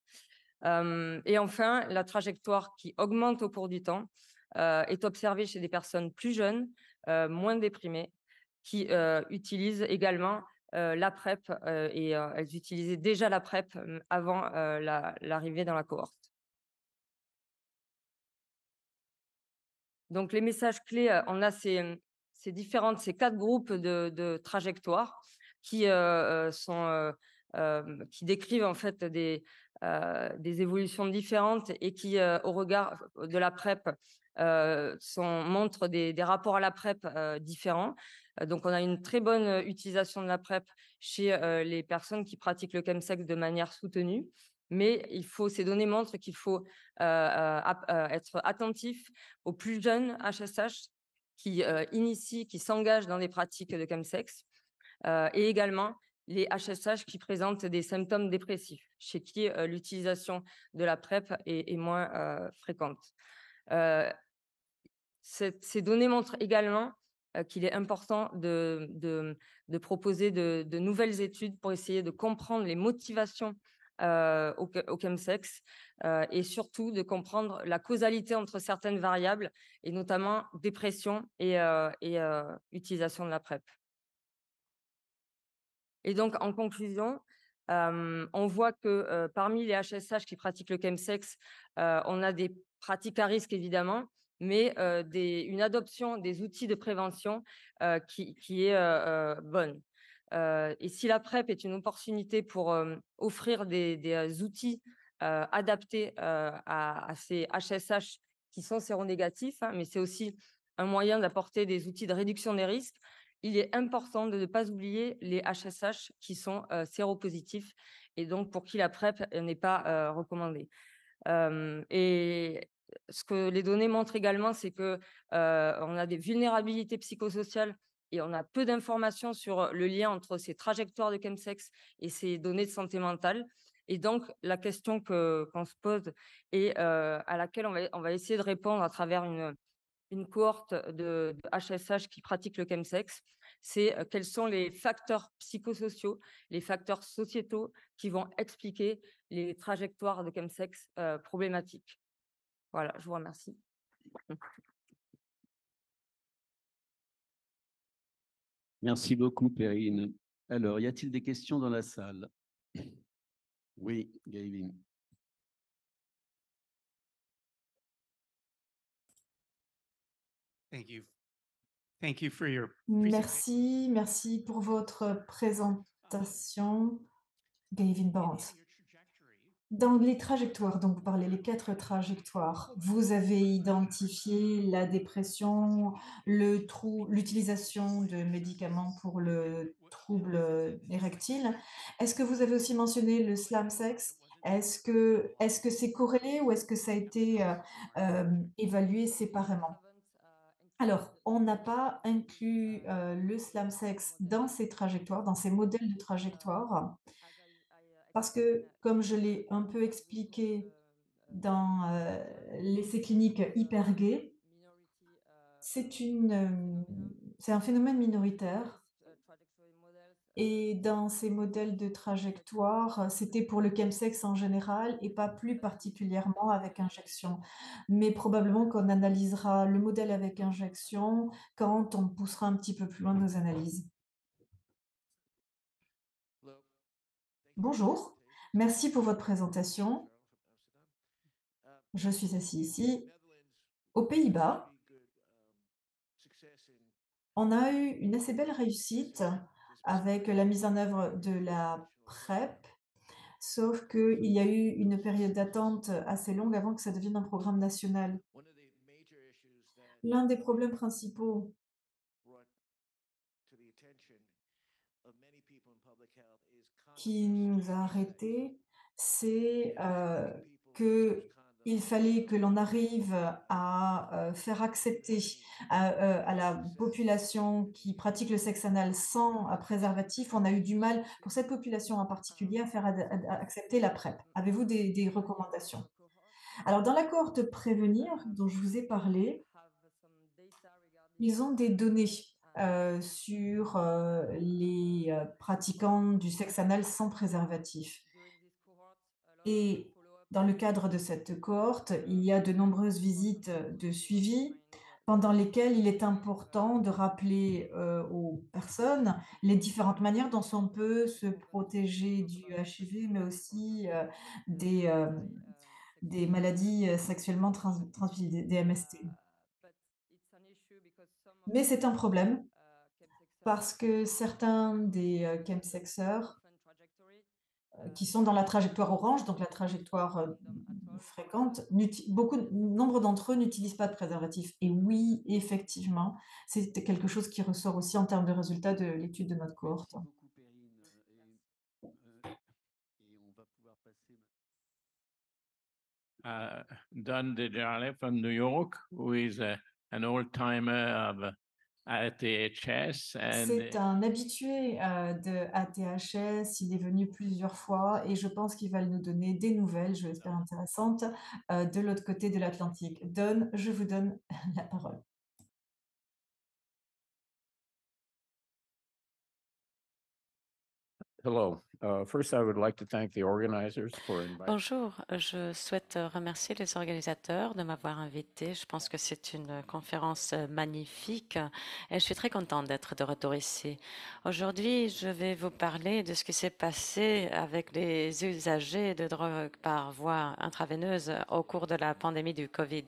Et enfin, la trajectoire qui augmente au cours du temps est observée chez des personnes plus jeunes, moins déprimées, qui utilisent également la PrEP et elles utilisaient déjà la PrEP avant l'arrivée dans la cohorte. Donc, les messages clés, on a ces 4 groupes de trajectoires qui qui décrivent en fait des évolutions différentes et qui, au regard de la PrEP, montrent des rapports à la PrEP différents. Donc, on a une très bonne utilisation de la PrEP chez les personnes qui pratiquent le chemsex de manière soutenue. Mais ces données montrent qu'il faut être attentif aux plus jeunes HSH qui initient, qui s'engagent dans des pratiques de chemsex et également les HSH qui présentent des symptômes dépressifs, chez qui l'utilisation de la PrEP est moins fréquente. Ces données montrent également qu'il est important de proposer de nouvelles études pour essayer de comprendre les motivations au chemsex et surtout de comprendre la causalité entre certaines variables et notamment dépression et utilisation de la PrEP. Et donc, en conclusion, on voit que parmi les HSH qui pratiquent le chemsex, on a des pratiques à risque évidemment, mais une adoption des outils de prévention qui est bonne. Et si la PrEP est une opportunité pour offrir des outils adaptés à ces HSH qui sont séronégatifs, mais c'est aussi un moyen d'apporter des outils de réduction des risques, il est important de ne pas oublier les HSH qui sont séropositifs et donc pour qui la PrEP n'est pas recommandée. Et ce que les données montrent également, c'est qu'on a des vulnérabilités psychosociales et on a peu d'informations sur le lien entre ces trajectoires de chemsex et ces données de santé mentale. Et donc, la question qu'on se pose et à laquelle on va essayer de répondre à travers une cohorte de HSH qui pratiquent le chemsex, c'est quels sont les facteurs psychosociaux, les facteurs sociétaux qui vont expliquer les trajectoires de chemsex problématiques. Voilà, je vous remercie. Merci beaucoup, Perrine. Alors, y a-t-il des questions dans la salle? Oui, Gavin. Thank you. Thank you for your Merci, merci pour votre présentation, Gavin Barnes. Dans les trajectoires, donc vous parlez les 4 trajectoires, vous avez identifié la dépression, l'utilisation de médicaments pour le trouble érectile. Est-ce que vous avez aussi mentionné le slam sex? Est-ce que c'est corrélé ou est-ce que ça a été évalué séparément? Alors, on n'a pas inclus le slam sex dans ces trajectoires, dans ces modèles de trajectoire, parce que, comme je l'ai un peu expliqué dans l'essai clinique hyper gay, c'est un phénomène minoritaire. Et dans ces modèles de trajectoire, c'était pour le chemsex en général et pas plus particulièrement avec injection. Mais probablement qu'on analysera le modèle avec injection quand on poussera un petit peu plus loin nos analyses. Bonjour, merci pour votre présentation. Je suis assis ici. Aux Pays-Bas, on a eu une assez belle réussite avec la mise en œuvre de la PrEP, sauf qu'il y a eu une période d'attente assez longue avant que ça devienne un programme national. L'un des problèmes principaux qui nous a arrêtés, c'est qu'il fallait que l'on arrive à faire accepter à la population qui pratique le sexe anal sans préservatif. On a eu du mal, pour cette population en particulier, à faire accepter la PrEP. Avez-vous des recommandations? Alors, dans la cohorte Prévenir, dont je vous ai parlé, ils ont des données sur les pratiquants du sexe anal sans préservatif. Et dans le cadre de cette cohorte, il y a de nombreuses visites de suivi pendant lesquelles il est important de rappeler aux personnes les différentes manières dont on peut se protéger du HIV, mais aussi des maladies sexuellement transmissibles, des MST. Mais c'est un problème parce que certains des chemsexeurs qui sont dans la trajectoire orange, donc la trajectoire fréquente, nombre d'entre eux n'utilisent pas de préservatif. Et oui, effectivement, c'est quelque chose qui ressort aussi en termes de résultats de l'étude de notre cohorte. Merci beaucoup, Perrine. Et on va pouvoir passer. Don DeJarle from New York, who is an old-timer of ATHS. C'est un habitué de ATHS, il est venu plusieurs fois et je pense qu'il va nous donner des nouvelles, je l'espère intéressantes, de l'autre côté de l'Atlantique. Don, je vous donne la parole. Hello. First, I would like to thank the organizers for inviting. Bonjour, je souhaite remercier les organisateurs de m'avoir invité. Je pense que c'est une conférence magnifique et je suis très contente d'être de retour ici. Aujourd'hui, je vais vous parler de ce qui s'est passé avec les usagers de drogue par voie intraveineuse au cours de la pandémie du Covid.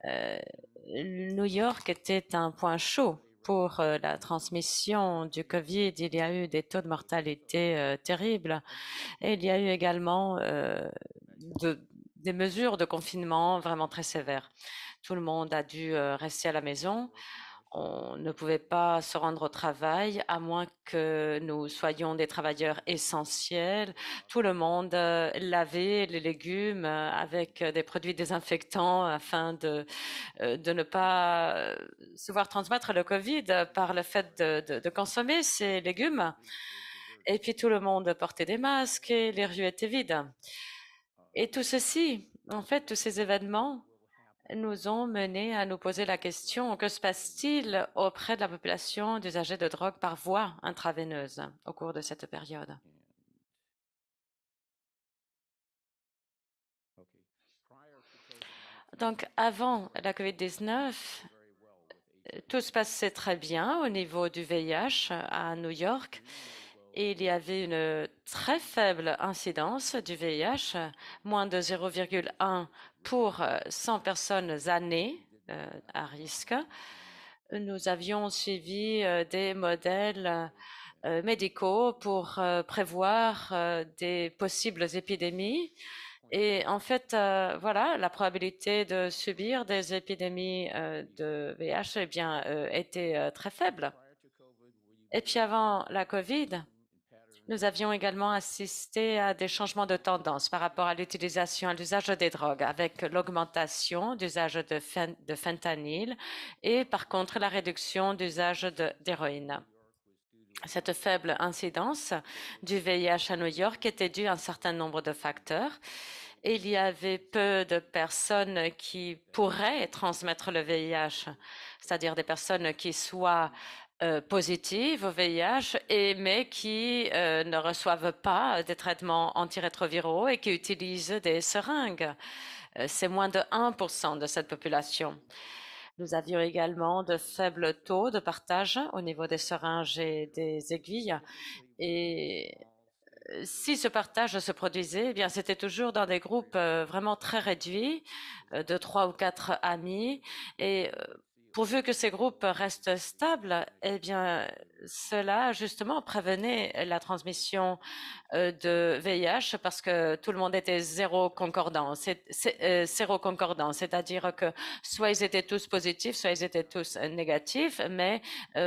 New York était un point chaud pour la transmission du Covid. Il y a eu des taux de mortalité terribles et il y a eu également des mesures de confinement vraiment très sévères. Tout le monde a dû rester à la maison. On ne pouvait pas se rendre au travail à moins que nous soyons des travailleurs essentiels. Tout le monde lavait les légumes avec des produits désinfectants afin de ne pas se voir transmettre le Covid par le fait de consommer ces légumes. Et puis tout le monde portait des masques et les rues étaient vides. Et tout ceci, en fait, tous ces événements nous ont mené à nous poser la question, que se passe-t-il auprès de la population d'usagers de drogue par voie intraveineuse au cours de cette période? Donc, avant la COVID-19, tout se passait très bien au niveau du VIH à New York. Il y avait une très faible incidence du VIH, moins de 0,1 pour 100 personnes années à risque. Nous avions suivi des modèles médicaux pour prévoir des possibles épidémies. Et en fait, voilà, la probabilité de subir des épidémies de VIH était très faible. Et puis avant la COVID, nous avions également assisté à des changements de tendance par rapport à l'utilisation, à l'usage des drogues, avec l'augmentation d'usage de fentanyl et par contre la réduction d'usage d'héroïne. Cette faible incidence du VIH à New York était due à un certain nombre de facteurs. Il y avait peu de personnes qui pourraient transmettre le VIH, c'est-à-dire des personnes qui soient positives au VIH, mais qui ne reçoivent pas des traitements antirétroviraux et qui utilisent des seringues. C'est moins de 1% de cette population. Nous avions également de faibles taux de partage au niveau des seringes et des aiguilles. Et si ce partage se produisait, eh bien, c'était toujours dans des groupes vraiment très réduits, de 3 ou 4 amis. Et pourvu que ces groupes restent stables, eh bien, cela justement prévenait la transmission de VIH parce que tout le monde était zéro concordant, c'est-à-dire que soit ils étaient tous positifs, soit ils étaient tous négatifs, mais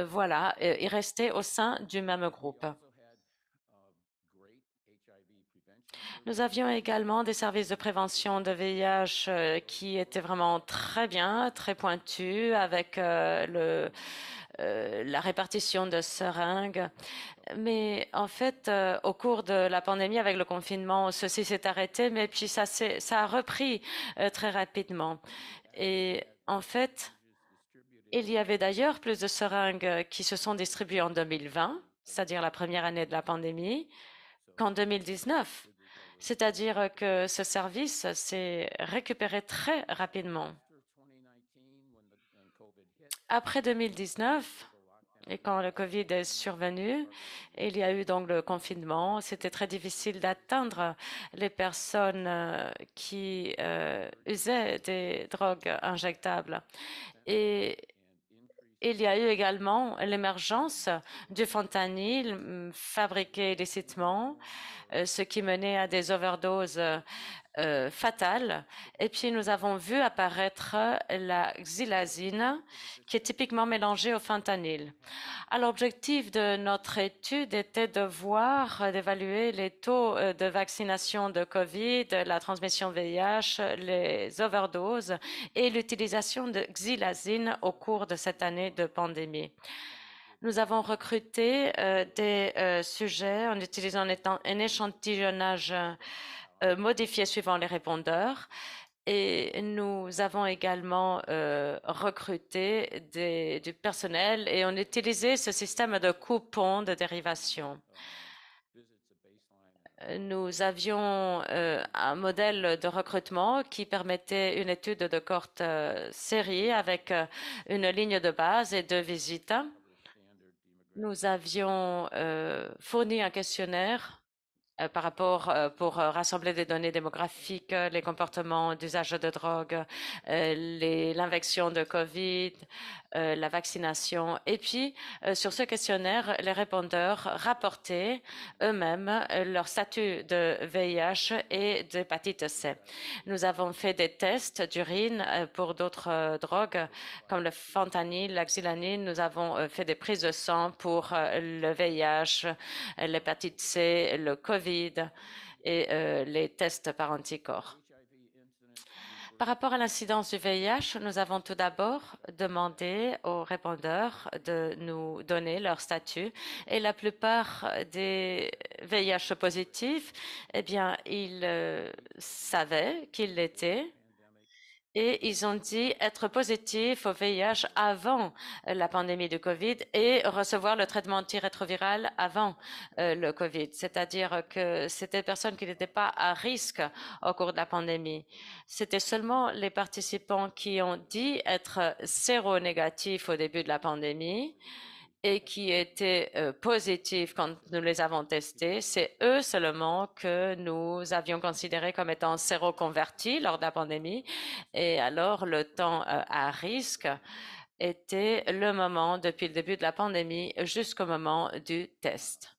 voilà, ils restaient au sein du même groupe. Nous avions également des services de prévention de VIH qui étaient vraiment très bien, très pointus, avec la répartition de seringues. Mais en fait, au cours de la pandémie, avec le confinement, ceci s'est arrêté, mais puis ça a repris très rapidement. Et en fait, il y avait d'ailleurs plus de seringues qui se sont distribuées en 2020, c'est-à-dire la première année de la pandémie, qu'en 2019. C'est-à-dire que ce service s'est récupéré très rapidement. Après 2019, et quand le Covid est survenu, il y a eu donc le confinement. C'était très difficile d'atteindre les personnes qui usaient des drogues injectables. Et il y a eu également l'émergence du fentanyl fabriqué illicitement, ce qui menait à des overdoses fatales. Et puis, nous avons vu apparaître la xylazine, qui est typiquement mélangée au fentanyl. Alors, l'objectif de notre étude était de voir, d'évaluer les taux de vaccination de COVID, la transmission VIH, les overdoses et l'utilisation de xylazine au cours de cette année de pandémie. Nous avons recruté des sujets en utilisant un échantillonnage modifié suivant les répondeurs. Et nous avons également recruté du personnel et on utilisait ce système de coupons de dérivation. Nous avions un modèle de recrutement qui permettait une étude de cohorte série avec une ligne de base et 2 visites. Nous avions fourni un questionnaire pour rassembler des données démographiques, les comportements d'usage de drogue, l'infection de COVID, la vaccination. Et puis, sur ce questionnaire, les répondeurs rapportaient eux-mêmes leur statut de VIH et d'hépatite C. Nous avons fait des tests d'urine pour d'autres drogues, comme le fentanyl, la xylanine. Nous avons fait des prises de sang pour le VIH, l'hépatite C, le COVID et les tests par anticorps. Par rapport à l'incidence du VIH, nous avons tout d'abord demandé aux répondeurs de nous donner leur statut et la plupart des VIH positifs, eh bien, ils savaient qu'ils l'étaient et ils ont dit être positifs au VIH avant la pandémie de Covid et recevoir le traitement antirétroviral avant le Covid. C'est-à-dire que c'était des personnes qui n'étaient pas à risque au cours de la pandémie. C'était seulement les participants qui ont dit être séronégatifs au début de la pandémie et qui étaient positifs quand nous les avons testés. C'est eux seulement que nous avions considérés comme étant séroconvertis lors de la pandémie. Et alors, le temps à risque était le moment, depuis le début de la pandémie jusqu'au moment du test.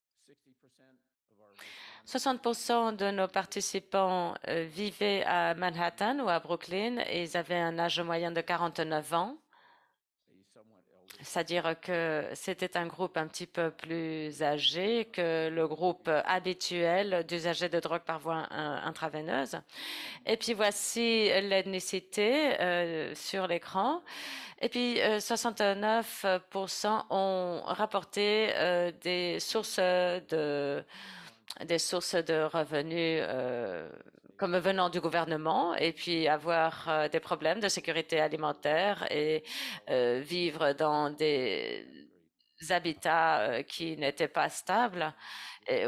60% de nos participants vivaient à Manhattan ou à Brooklyn et ils avaient un âge moyen de 49 ans. C'est-à-dire que c'était un groupe un petit peu plus âgé que le groupe habituel d'usagers de drogue par voie intraveineuse. Et puis voici l'ethnicité sur l'écran. Et puis 69% ont rapporté des sources de revenus comme venant du gouvernement et puis avoir des problèmes de sécurité alimentaire et vivre dans des habitats qui n'étaient pas stables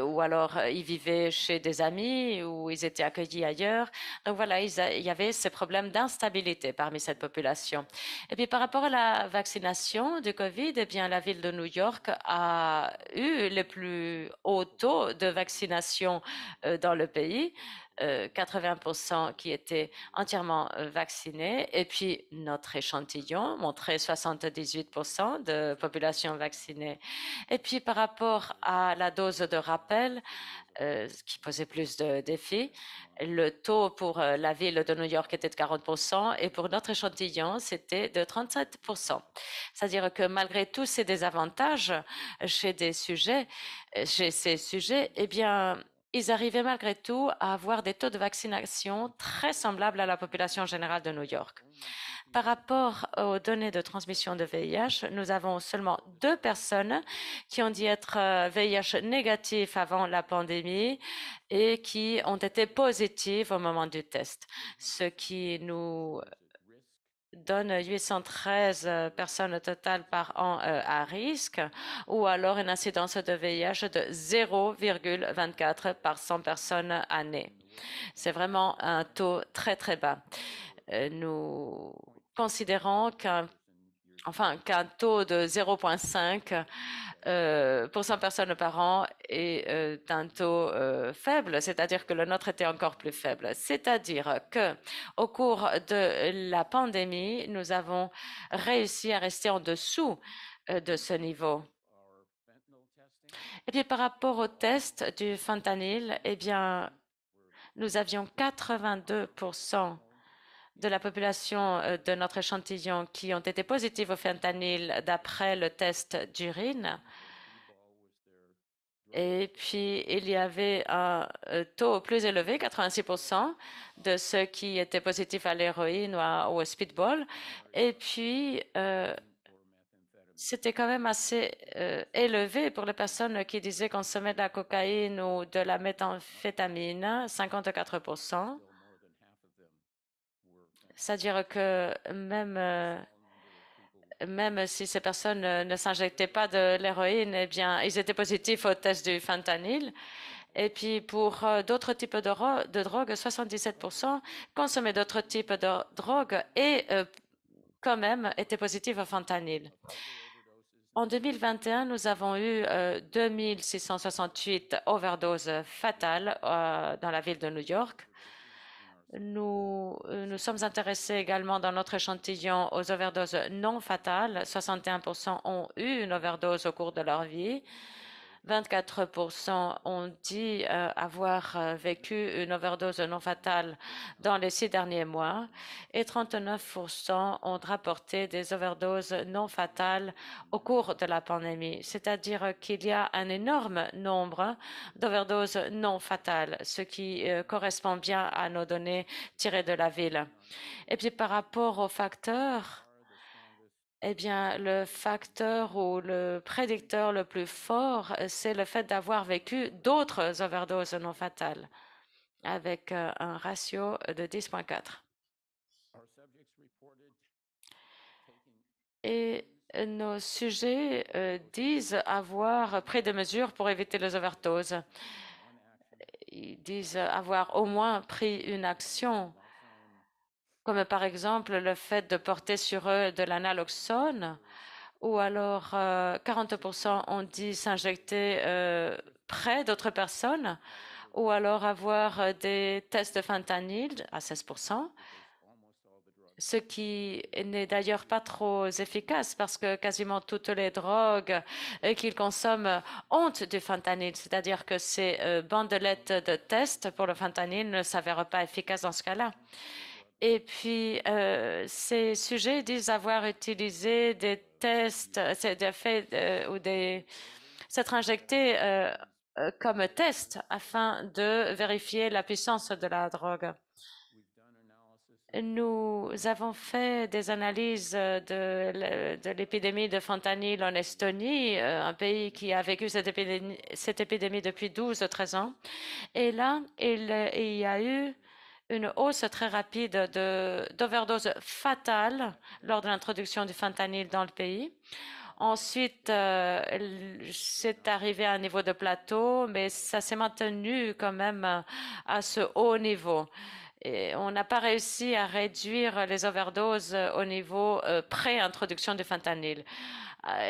ou alors ils vivaient chez des amis ou ils étaient accueillis ailleurs. Donc voilà, il y avait ces problèmes d'instabilité parmi cette population. Et puis par rapport à la vaccination du Covid, eh bien la ville de New York a eu le plus haut taux de vaccination dans le pays. 80% qui étaient entièrement vaccinés. Et puis, notre échantillon montrait 78% de population vaccinée. Et puis, par rapport à la dose de rappel, ce qui posait plus de défis, le taux pour la ville de New York était de 40% et pour notre échantillon, c'était de 37%. C'est-à-dire que malgré tous ces désavantages chez ces sujets, eh bien, ils arrivaient malgré tout à avoir des taux de vaccination très semblables à la population générale de New York. Par rapport aux données de transmission de VIH, nous avons seulement 2 personnes qui ont dit être VIH négatifs avant la pandémie et qui ont été positives au moment du test, ce qui nous donne 813 personnes au total par an à risque, ou alors une incidence de VIH de 0,24 par 100 personnes année. C'est vraiment un taux très, très bas. Nous considérons qu'un taux de 0,5 pour 100 personnes par an est un taux faible, c'est-à-dire que le nôtre était encore plus faible. C'est-à-dire que au cours de la pandémie, nous avons réussi à rester en dessous de ce niveau. Et puis par rapport au test du fentanyl, eh bien, nous avions 82% de la population de notre échantillon qui ont été positifs au fentanyl d'après le test d'urine. Et puis, il y avait un taux plus élevé, 86%, de ceux qui étaient positifs à l'héroïne ou au speedball. Et puis, c'était quand même assez élevé pour les personnes qui disaient consommer de la cocaïne ou de la méthamphétamine, 54%. C'est-à-dire que même si ces personnes ne s'injectaient pas de l'héroïne, eh bien, ils étaient positifs au test du fentanyl. Et puis, pour d'autres types de drogue, 77% consommaient d'autres types de drogue et quand même étaient positifs au fentanyl. En 2021, nous avons eu 2668 overdoses fatales dans la ville de New York. Nous sommes intéressés également dans notre échantillon aux overdoses non fatales. 61% ont eu une overdose au cours de leur vie. 24% ont dit avoir vécu une overdose non fatale dans les 6 derniers mois et 39% ont rapporté des overdoses non fatales au cours de la pandémie. C'est-à-dire qu'il y a un énorme nombre d'overdoses non fatales, ce qui correspond bien à nos données tirées de la ville. Et puis par rapport aux facteurs, eh bien, le facteur ou le prédicteur le plus fort, c'est le fait d'avoir vécu d'autres overdoses non fatales avec un ratio de 10,4. Et nos sujets disent avoir pris des mesures pour éviter les overdoses. Ils disent avoir au moins pris une action, comme par exemple le fait de porter sur eux de l'analoxone, ou alors 40% ont dit s'injecter près d'autres personnes, ou alors avoir des tests de fentanyl à 16%. Ce qui n'est d'ailleurs pas trop efficace parce que quasiment toutes les drogues qu'ils consomment ont du fentanyl, c'est-à-dire que ces bandelettes de test pour le fentanyl ne s'avèrent pas efficaces dans ce cas-là. Et puis, ces sujets disent avoir utilisé des tests, s'être injectés comme test afin de vérifier la puissance de la drogue. Nous avons fait des analyses de l'épidémie de fentanyl en Estonie, un pays qui a vécu cette épidémie depuis 12 ou 13 ans. Et là, il y a eu une hausse très rapide d'overdose fatale lors de l'introduction du fentanyl dans le pays. Ensuite, c'est arrivé à un niveau de plateau, mais ça s'est maintenu quand même à ce haut niveau. Et on n'a pas réussi à réduire les overdoses au niveau pré-introduction du fentanyl.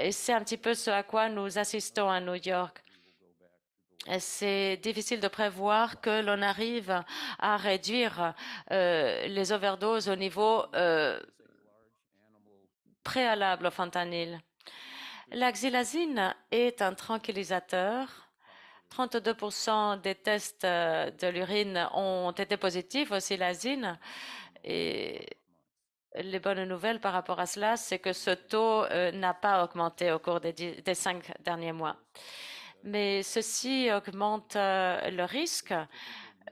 Et c'est un petit peu ce à quoi nous assistons à New York. C'est difficile de prévoir que l'on arrive à réduire les overdoses au niveau préalable au fentanyl. La xylazine est un tranquillisateur. 32% des tests de l'urine ont été positifs au xylazine. Et les bonnes nouvelles par rapport à cela, c'est que ce taux n'a pas augmenté au cours des 5 derniers mois. Mais ceci augmente le risque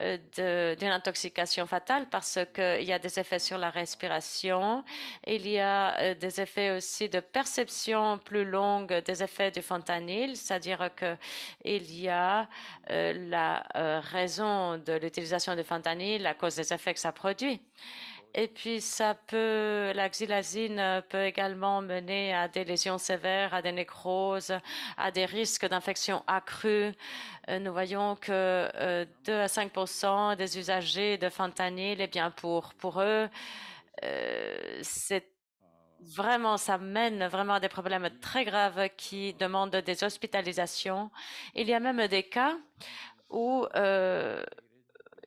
d'une intoxication fatale parce qu'il y a des effets sur la respiration. Il y a des effets aussi de perception plus longue des effets du fentanyl, c'est-à-dire qu'il y a la raison de l'utilisation du fentanyl à cause des effets que ça produit. Et puis, la xylazine peut également mener à des lésions sévères, à des nécroses, à des risques d'infection accrus. Nous voyons que 2 à 5% des usagers de fentanyl, eh bien, pour eux, ça mène vraiment à des problèmes très graves qui demandent des hospitalisations. Il y a même des cas où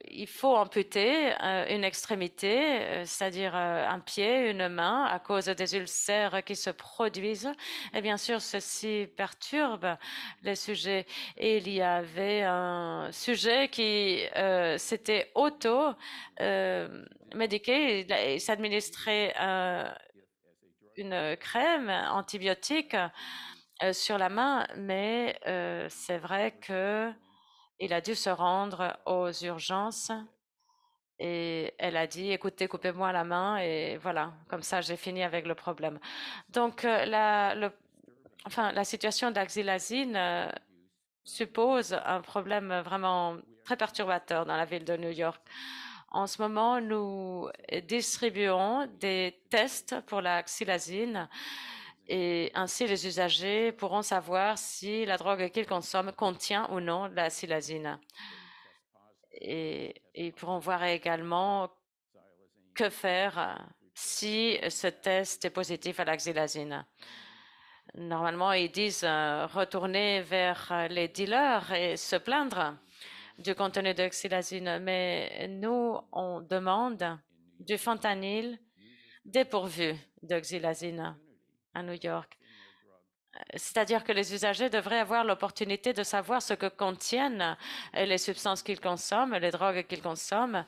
il faut amputer une extrémité, c'est-à-dire un pied, une main, à cause des ulcères qui se produisent. Et bien sûr, ceci perturbe les sujets. Et il y avait un sujet qui s'était auto-médiqué. Il s'administrait une crème antibiotique sur la main, mais c'est vrai que il a dû se rendre aux urgences et elle a dit, écoutez, coupez-moi la main et voilà, comme ça j'ai fini avec le problème. Donc la situation de la xylazine suppose un problème vraiment très perturbateur dans la ville de New York. En ce moment, nous distribuons des tests pour la xylazine et ainsi les usagers pourront savoir si la drogue qu'ils consomment contient ou non la xylazine. Et ils pourront voir également que faire si ce test est positif à la xylazine. Normalement, ils disent retourner vers les dealers et se plaindre du contenu de xylazine, mais nous, on demande du fentanyl dépourvu de xylazine à New York. C'est-à-dire que les usagers devraient avoir l'opportunité de savoir ce que contiennent les substances qu'ils consomment, les drogues qu'ils consomment,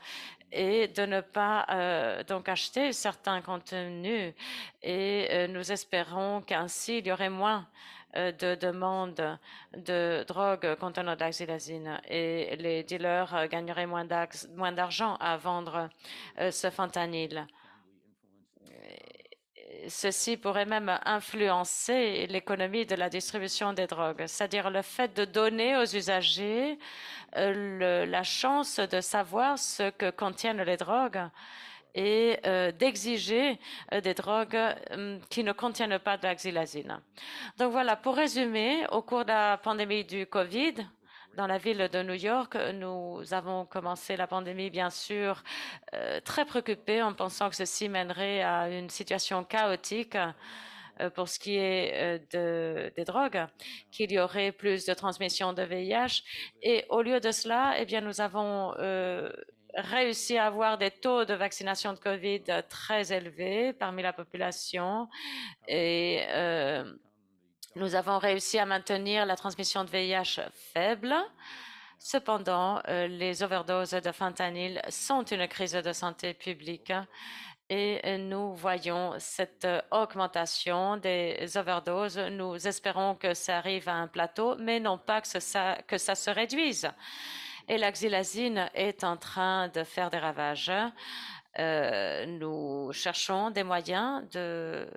et de ne pas donc acheter certains contenus. Et nous espérons qu'ainsi, il y aurait moins de demandes de drogue contenant de la xylazine et les dealers gagneraient moins d'argent à vendre ce fentanyl. Ceci pourrait même influencer l'économie de la distribution des drogues, c'est-à-dire le fait de donner aux usagers la chance de savoir ce que contiennent les drogues et d'exiger des drogues qui ne contiennent pas de la xylazine. Donc voilà, pour résumer, au cours de la pandémie du Covid, dans la ville de New York, nous avons commencé la pandémie, bien sûr, très préoccupés en pensant que ceci mènerait à une situation chaotique pour ce qui est des drogues, qu'il y aurait plus de transmission de VIH. Et au lieu de cela, eh bien, nous avons réussi à avoir des taux de vaccination de COVID très élevés parmi la population et nous avons réussi à maintenir la transmission de VIH faible. Cependant, les overdoses de fentanyl sont une crise de santé publique et nous voyons cette augmentation des overdoses. Nous espérons que ça arrive à un plateau, mais non pas que ça se réduise. Et la xylazine est en train de faire des ravages. Nous cherchons des moyens de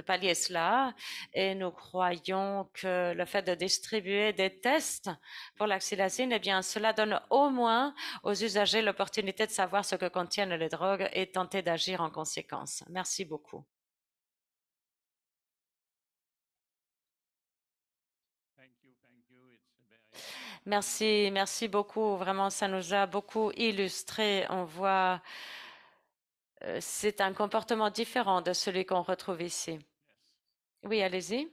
pallier cela et nous croyons que le fait de distribuer des tests pour la xylazine, eh bien, cela donne au moins aux usagers l'opportunité de savoir ce que contiennent les drogues et tenter d'agir en conséquence. Merci beaucoup. Merci, merci beaucoup. Vraiment, ça nous a beaucoup illustré. On voit c'est un comportement différent de celui qu'on retrouve ici. Oui, allez-y.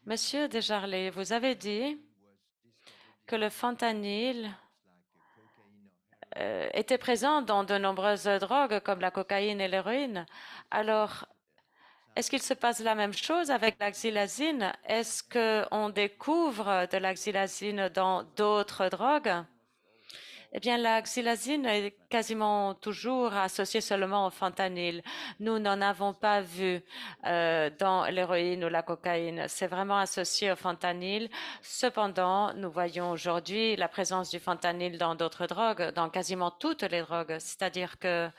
Monsieur Desjarlais, vous avez dit que le fentanyl était présent dans de nombreuses drogues comme la cocaïne et l'héroïne. Alors, est-ce qu'il se passe la même chose avec la xylazine? Est-ce qu'on découvre de la xylazine dans d'autres drogues? Eh bien, la xylazine est quasiment toujours associée seulement au fentanyl. Nous n'en avons pas vu dans l'héroïne ou la cocaïne. C'est vraiment associé au fentanyl. Cependant, nous voyons aujourd'hui la présence du fentanyl dans d'autres drogues, dans quasiment toutes les drogues. C'est-à-dire que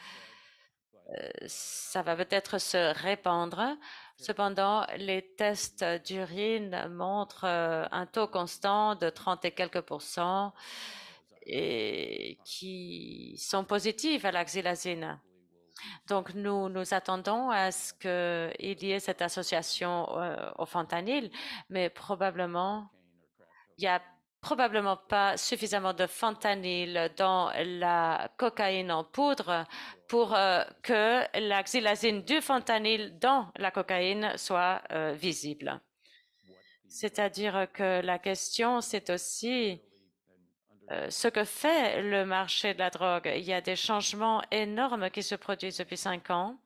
ça va peut-être se répandre. Cependant, les tests d'urine montrent un taux constant de 30 et quelques % et qui sont positifs à la xylazine. Donc, nous attendons à ce qu'il y ait cette association au fentanyl, mais probablement, il n'y a probablement pas suffisamment de fentanyl dans la cocaïne en poudre pour que la xylazine du fentanyl dans la cocaïne soit visible. C'est-à-dire que la question, c'est aussi ce que fait le marché de la drogue. Il y a des changements énormes qui se produisent depuis 5 ans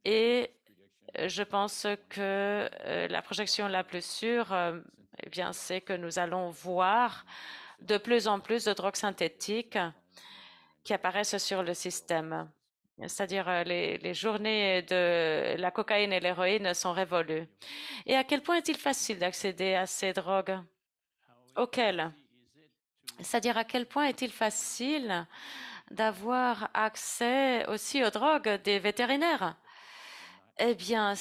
et je pense que la projection la plus sûre, eh bien, c'est que nous allons voir de plus en plus de drogues synthétiques qui apparaissent sur le système. C'est-à-dire les journées de la cocaïne et l'héroïne sont révolues. Et à quel point est-il facile d'accéder à ces drogues? Auxquelles? C'est-à-dire à quel point est-il facile d'avoir accès aussi aux drogues des vétérinaires? Eh bien,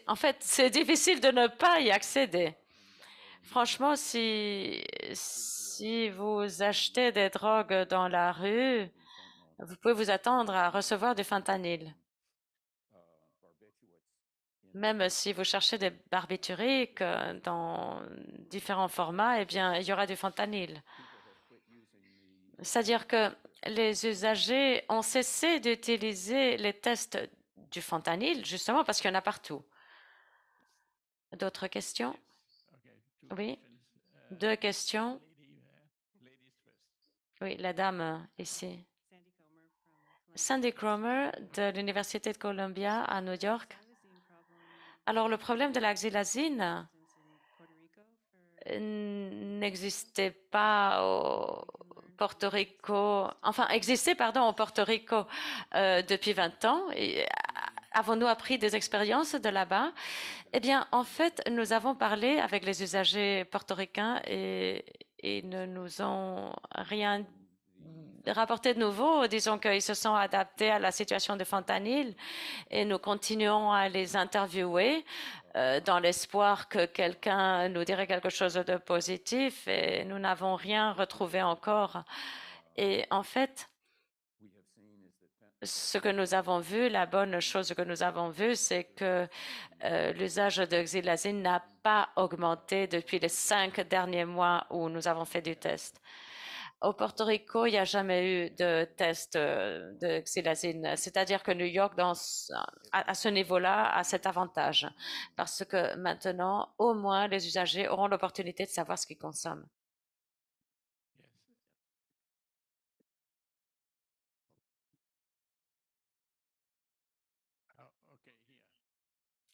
en fait, c'est difficile de ne pas y accéder. Franchement, si vous achetez des drogues dans la rue, vous pouvez vous attendre à recevoir du fentanyl. Même si vous cherchez des barbituriques dans différents formats, eh bien, il y aura du fentanyl. C'est-à-dire que les usagers ont cessé d'utiliser les tests du fentanyl, justement parce qu'il y en a partout. D'autres questions? Oui, 2 questions. Oui, la dame ici. Sandy Cromer de l'Université de Columbia à New York. Alors, le problème de la xylazine n'existait pas au Porto Rico, enfin existait, pardon, au Porto Rico depuis 20 ans. Avons-nous appris des expériences de là-bas? Eh bien, en fait, nous avons parlé avec les usagers portoricains et ils ne nous ont rien rapporté de nouveau. Disons qu'ils se sont adaptés à la situation de fentanyl et nous continuons à les interviewer dans l'espoir que quelqu'un nous dirait quelque chose de positif et nous n'avons rien retrouvé encore. Et en fait, ce que nous avons vu, la bonne chose que nous avons vue, c'est que l'usage de xylazine n'a pas augmenté depuis les 5 derniers mois où nous avons fait du test. Au Porto Rico, il n'y a jamais eu de test de xylazine. C'est-à-dire que New York, à ce niveau-là, a cet avantage. Parce que maintenant, au moins, les usagers auront l'opportunité de savoir ce qu'ils consomment.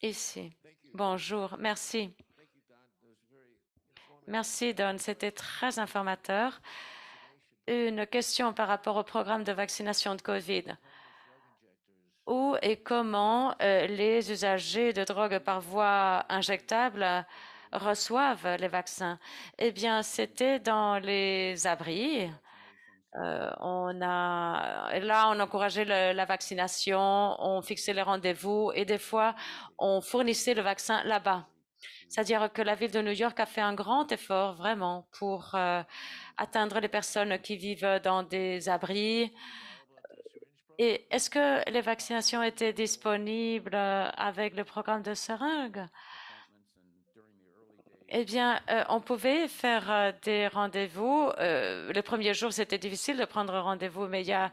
Ici. Bonjour, merci. Merci, Don. C'était très informateur. Une question par rapport au programme de vaccination de COVID. Où et comment les usagers de drogue par voie injectable reçoivent les vaccins? Eh bien, c'était dans les abris. On encourageait la vaccination, on fixait les rendez-vous et des fois, on fournissait le vaccin là-bas. C'est-à-dire que la ville de New York a fait un grand effort vraiment pour atteindre les personnes qui vivent dans des abris. Et est-ce que les vaccinations étaient disponibles avec le programme de seringues? Eh bien, on pouvait faire des rendez-vous. Les premiers jours, c'était difficile de prendre rendez-vous, mais il y a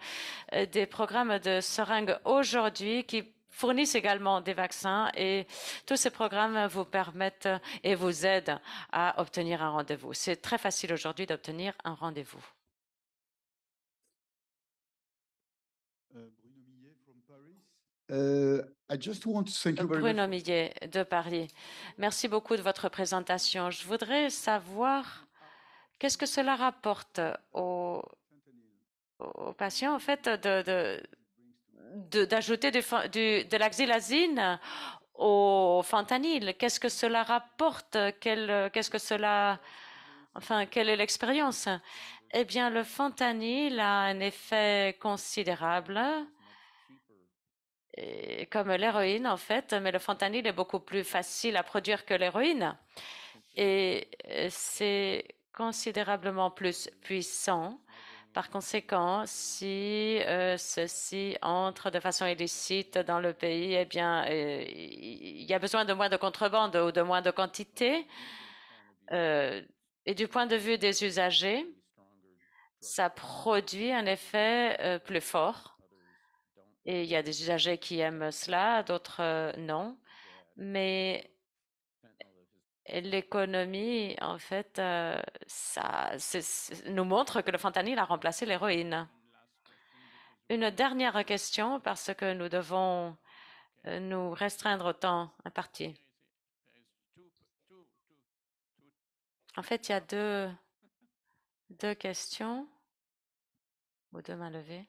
des programmes de seringues aujourd'hui qui fournissent également des vaccins et tous ces programmes vous permettent et vous aident à obtenir un rendez-vous. C'est très facile aujourd'hui d'obtenir un rendez-vous. Bruno Millet de Paris. Merci beaucoup de votre présentation. Je voudrais savoir qu'est-ce que cela rapporte aux patients, en fait, d'ajouter de la xylazine au fentanyl. Qu'est-ce que cela rapporte? Qu'est-ce que cela... Enfin, quelle est l'expérience? Eh bien, le fentanyl a un effet considérable, comme l'héroïne en fait, mais le fentanyl est beaucoup plus facile à produire que l'héroïne. Et c'est considérablement plus puissant. Par conséquent, si ceci entre de façon illicite dans le pays, eh bien, il y a besoin de moins de contrebande ou de moins de quantité. Et du point de vue des usagers, ça produit un effet plus fort. Et il y a des usagers qui aiment cela, d'autres non. Mais l'économie, en fait, nous montre que le fentanyl a remplacé l'héroïne. Une dernière question, parce que nous devons nous restreindre au temps imparti. En fait, il y a deux questions ou deux mains levées.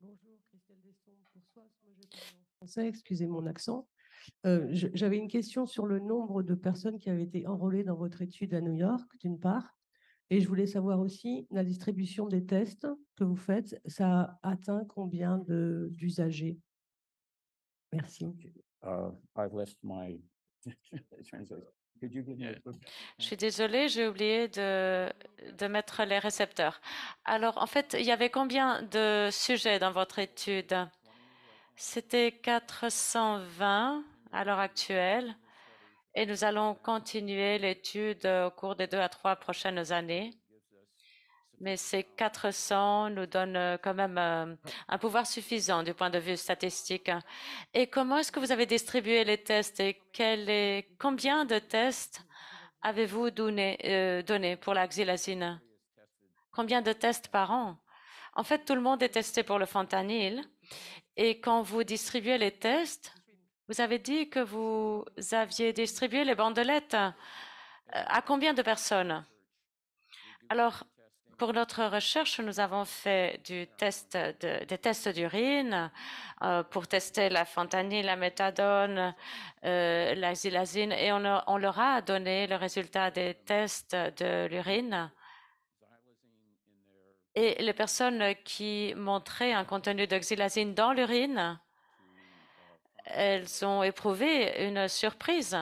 Bonjour, Christelle Deston pour SOAS. Moi, je parle en français, excusez mon accent. J'avais une question sur le nombre de personnes qui avaient été enrôlées dans votre étude à New York, d'une part. Et je voulais savoir aussi la distribution des tests que vous faites. Ça a atteint combien d'usagers? Merci. I've left my translation. Could you give me a- Je suis désolée, j'ai oublié de mettre les récepteurs. Alors, en fait, il y avait combien de sujets dans votre étude? C'était 420 à l'heure actuelle et nous allons continuer l'étude au cours des 2 à 3 prochaines années. Mais ces 400 nous donnent quand même un pouvoir suffisant du point de vue statistique. Et comment est-ce que vous avez distribué les tests et combien de tests avez-vous donné pour la xylazine? Combien de tests par an? En fait, tout le monde est testé pour le fentanyl. Et quand vous distribuez les tests, vous avez dit que vous aviez distribué les bandelettes à combien de personnes? Alors, pour notre recherche, nous avons fait des tests d'urine pour tester la fentanyl, la méthadone, la xylazine, et on leur a donné le résultat des tests de l'urine. Et les personnes qui montraient un contenu de xylazine dans l'urine, elles ont éprouvé une surprise.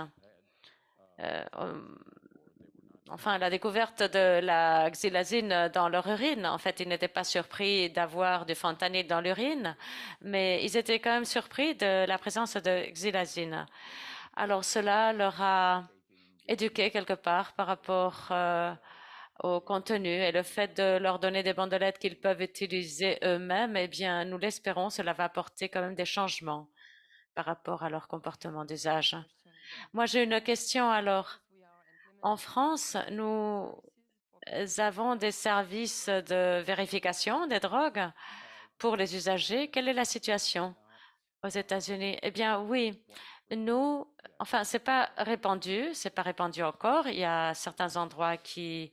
Enfin, la découverte de la xylazine dans leur urine. En fait, ils n'étaient pas surpris d'avoir du fentanyl dans l'urine, mais ils étaient quand même surpris de la présence de xylazine. Alors, cela leur a éduqué quelque part par rapport au contenu et le fait de leur donner des bandelettes qu'ils peuvent utiliser eux-mêmes, eh bien, nous l'espérons, cela va apporter quand même des changements par rapport à leur comportement d'usage. Moi, j'ai une question alors. En France, nous avons des services de vérification des drogues pour les usagers. Quelle est la situation aux États-Unis? Eh bien, oui, nous, enfin, c'est pas répandu encore. Il y a certains endroits qui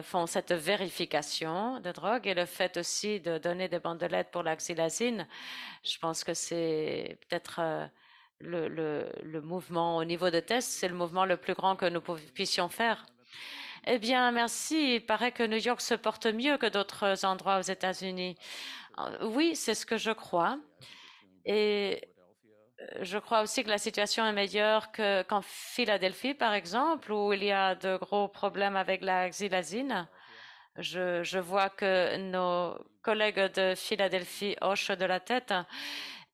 font cette vérification de drogue et le fait aussi de donner des bandelettes pour la xylazine. Je pense que c'est peut-être le mouvement au niveau de test, c'est le mouvement le plus grand que nous puissions faire. Eh bien, merci. Il paraît que New York se porte mieux que d'autres endroits aux États-Unis. Oui, c'est ce que je crois. Et je crois aussi que la situation est meilleure qu'en Philadelphie, par exemple, où il y a de gros problèmes avec la xylazine. Je vois que nos collègues de Philadelphie hochent de la tête.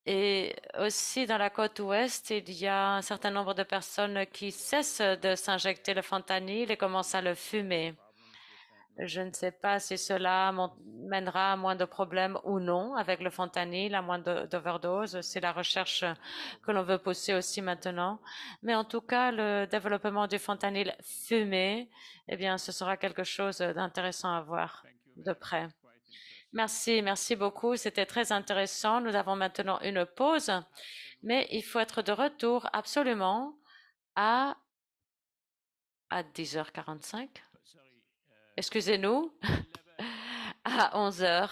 Et aussi dans la côte ouest, il y a un certain nombre de personnes qui cessent de s'injecter le fentanyl et commencent à le fumer. Je ne sais pas si cela mènera à moins de problèmes ou non avec le fentanyl, à moins d'overdose. C'est la recherche que l'on veut pousser aussi maintenant. Mais en tout cas, le développement du fentanyl fumé, eh bien, ce sera quelque chose d'intéressant à voir de près. Merci, merci beaucoup. C'était très intéressant. Nous avons maintenant une pause, mais il faut être de retour absolument à 10h45. Excusez-nous, à 11h.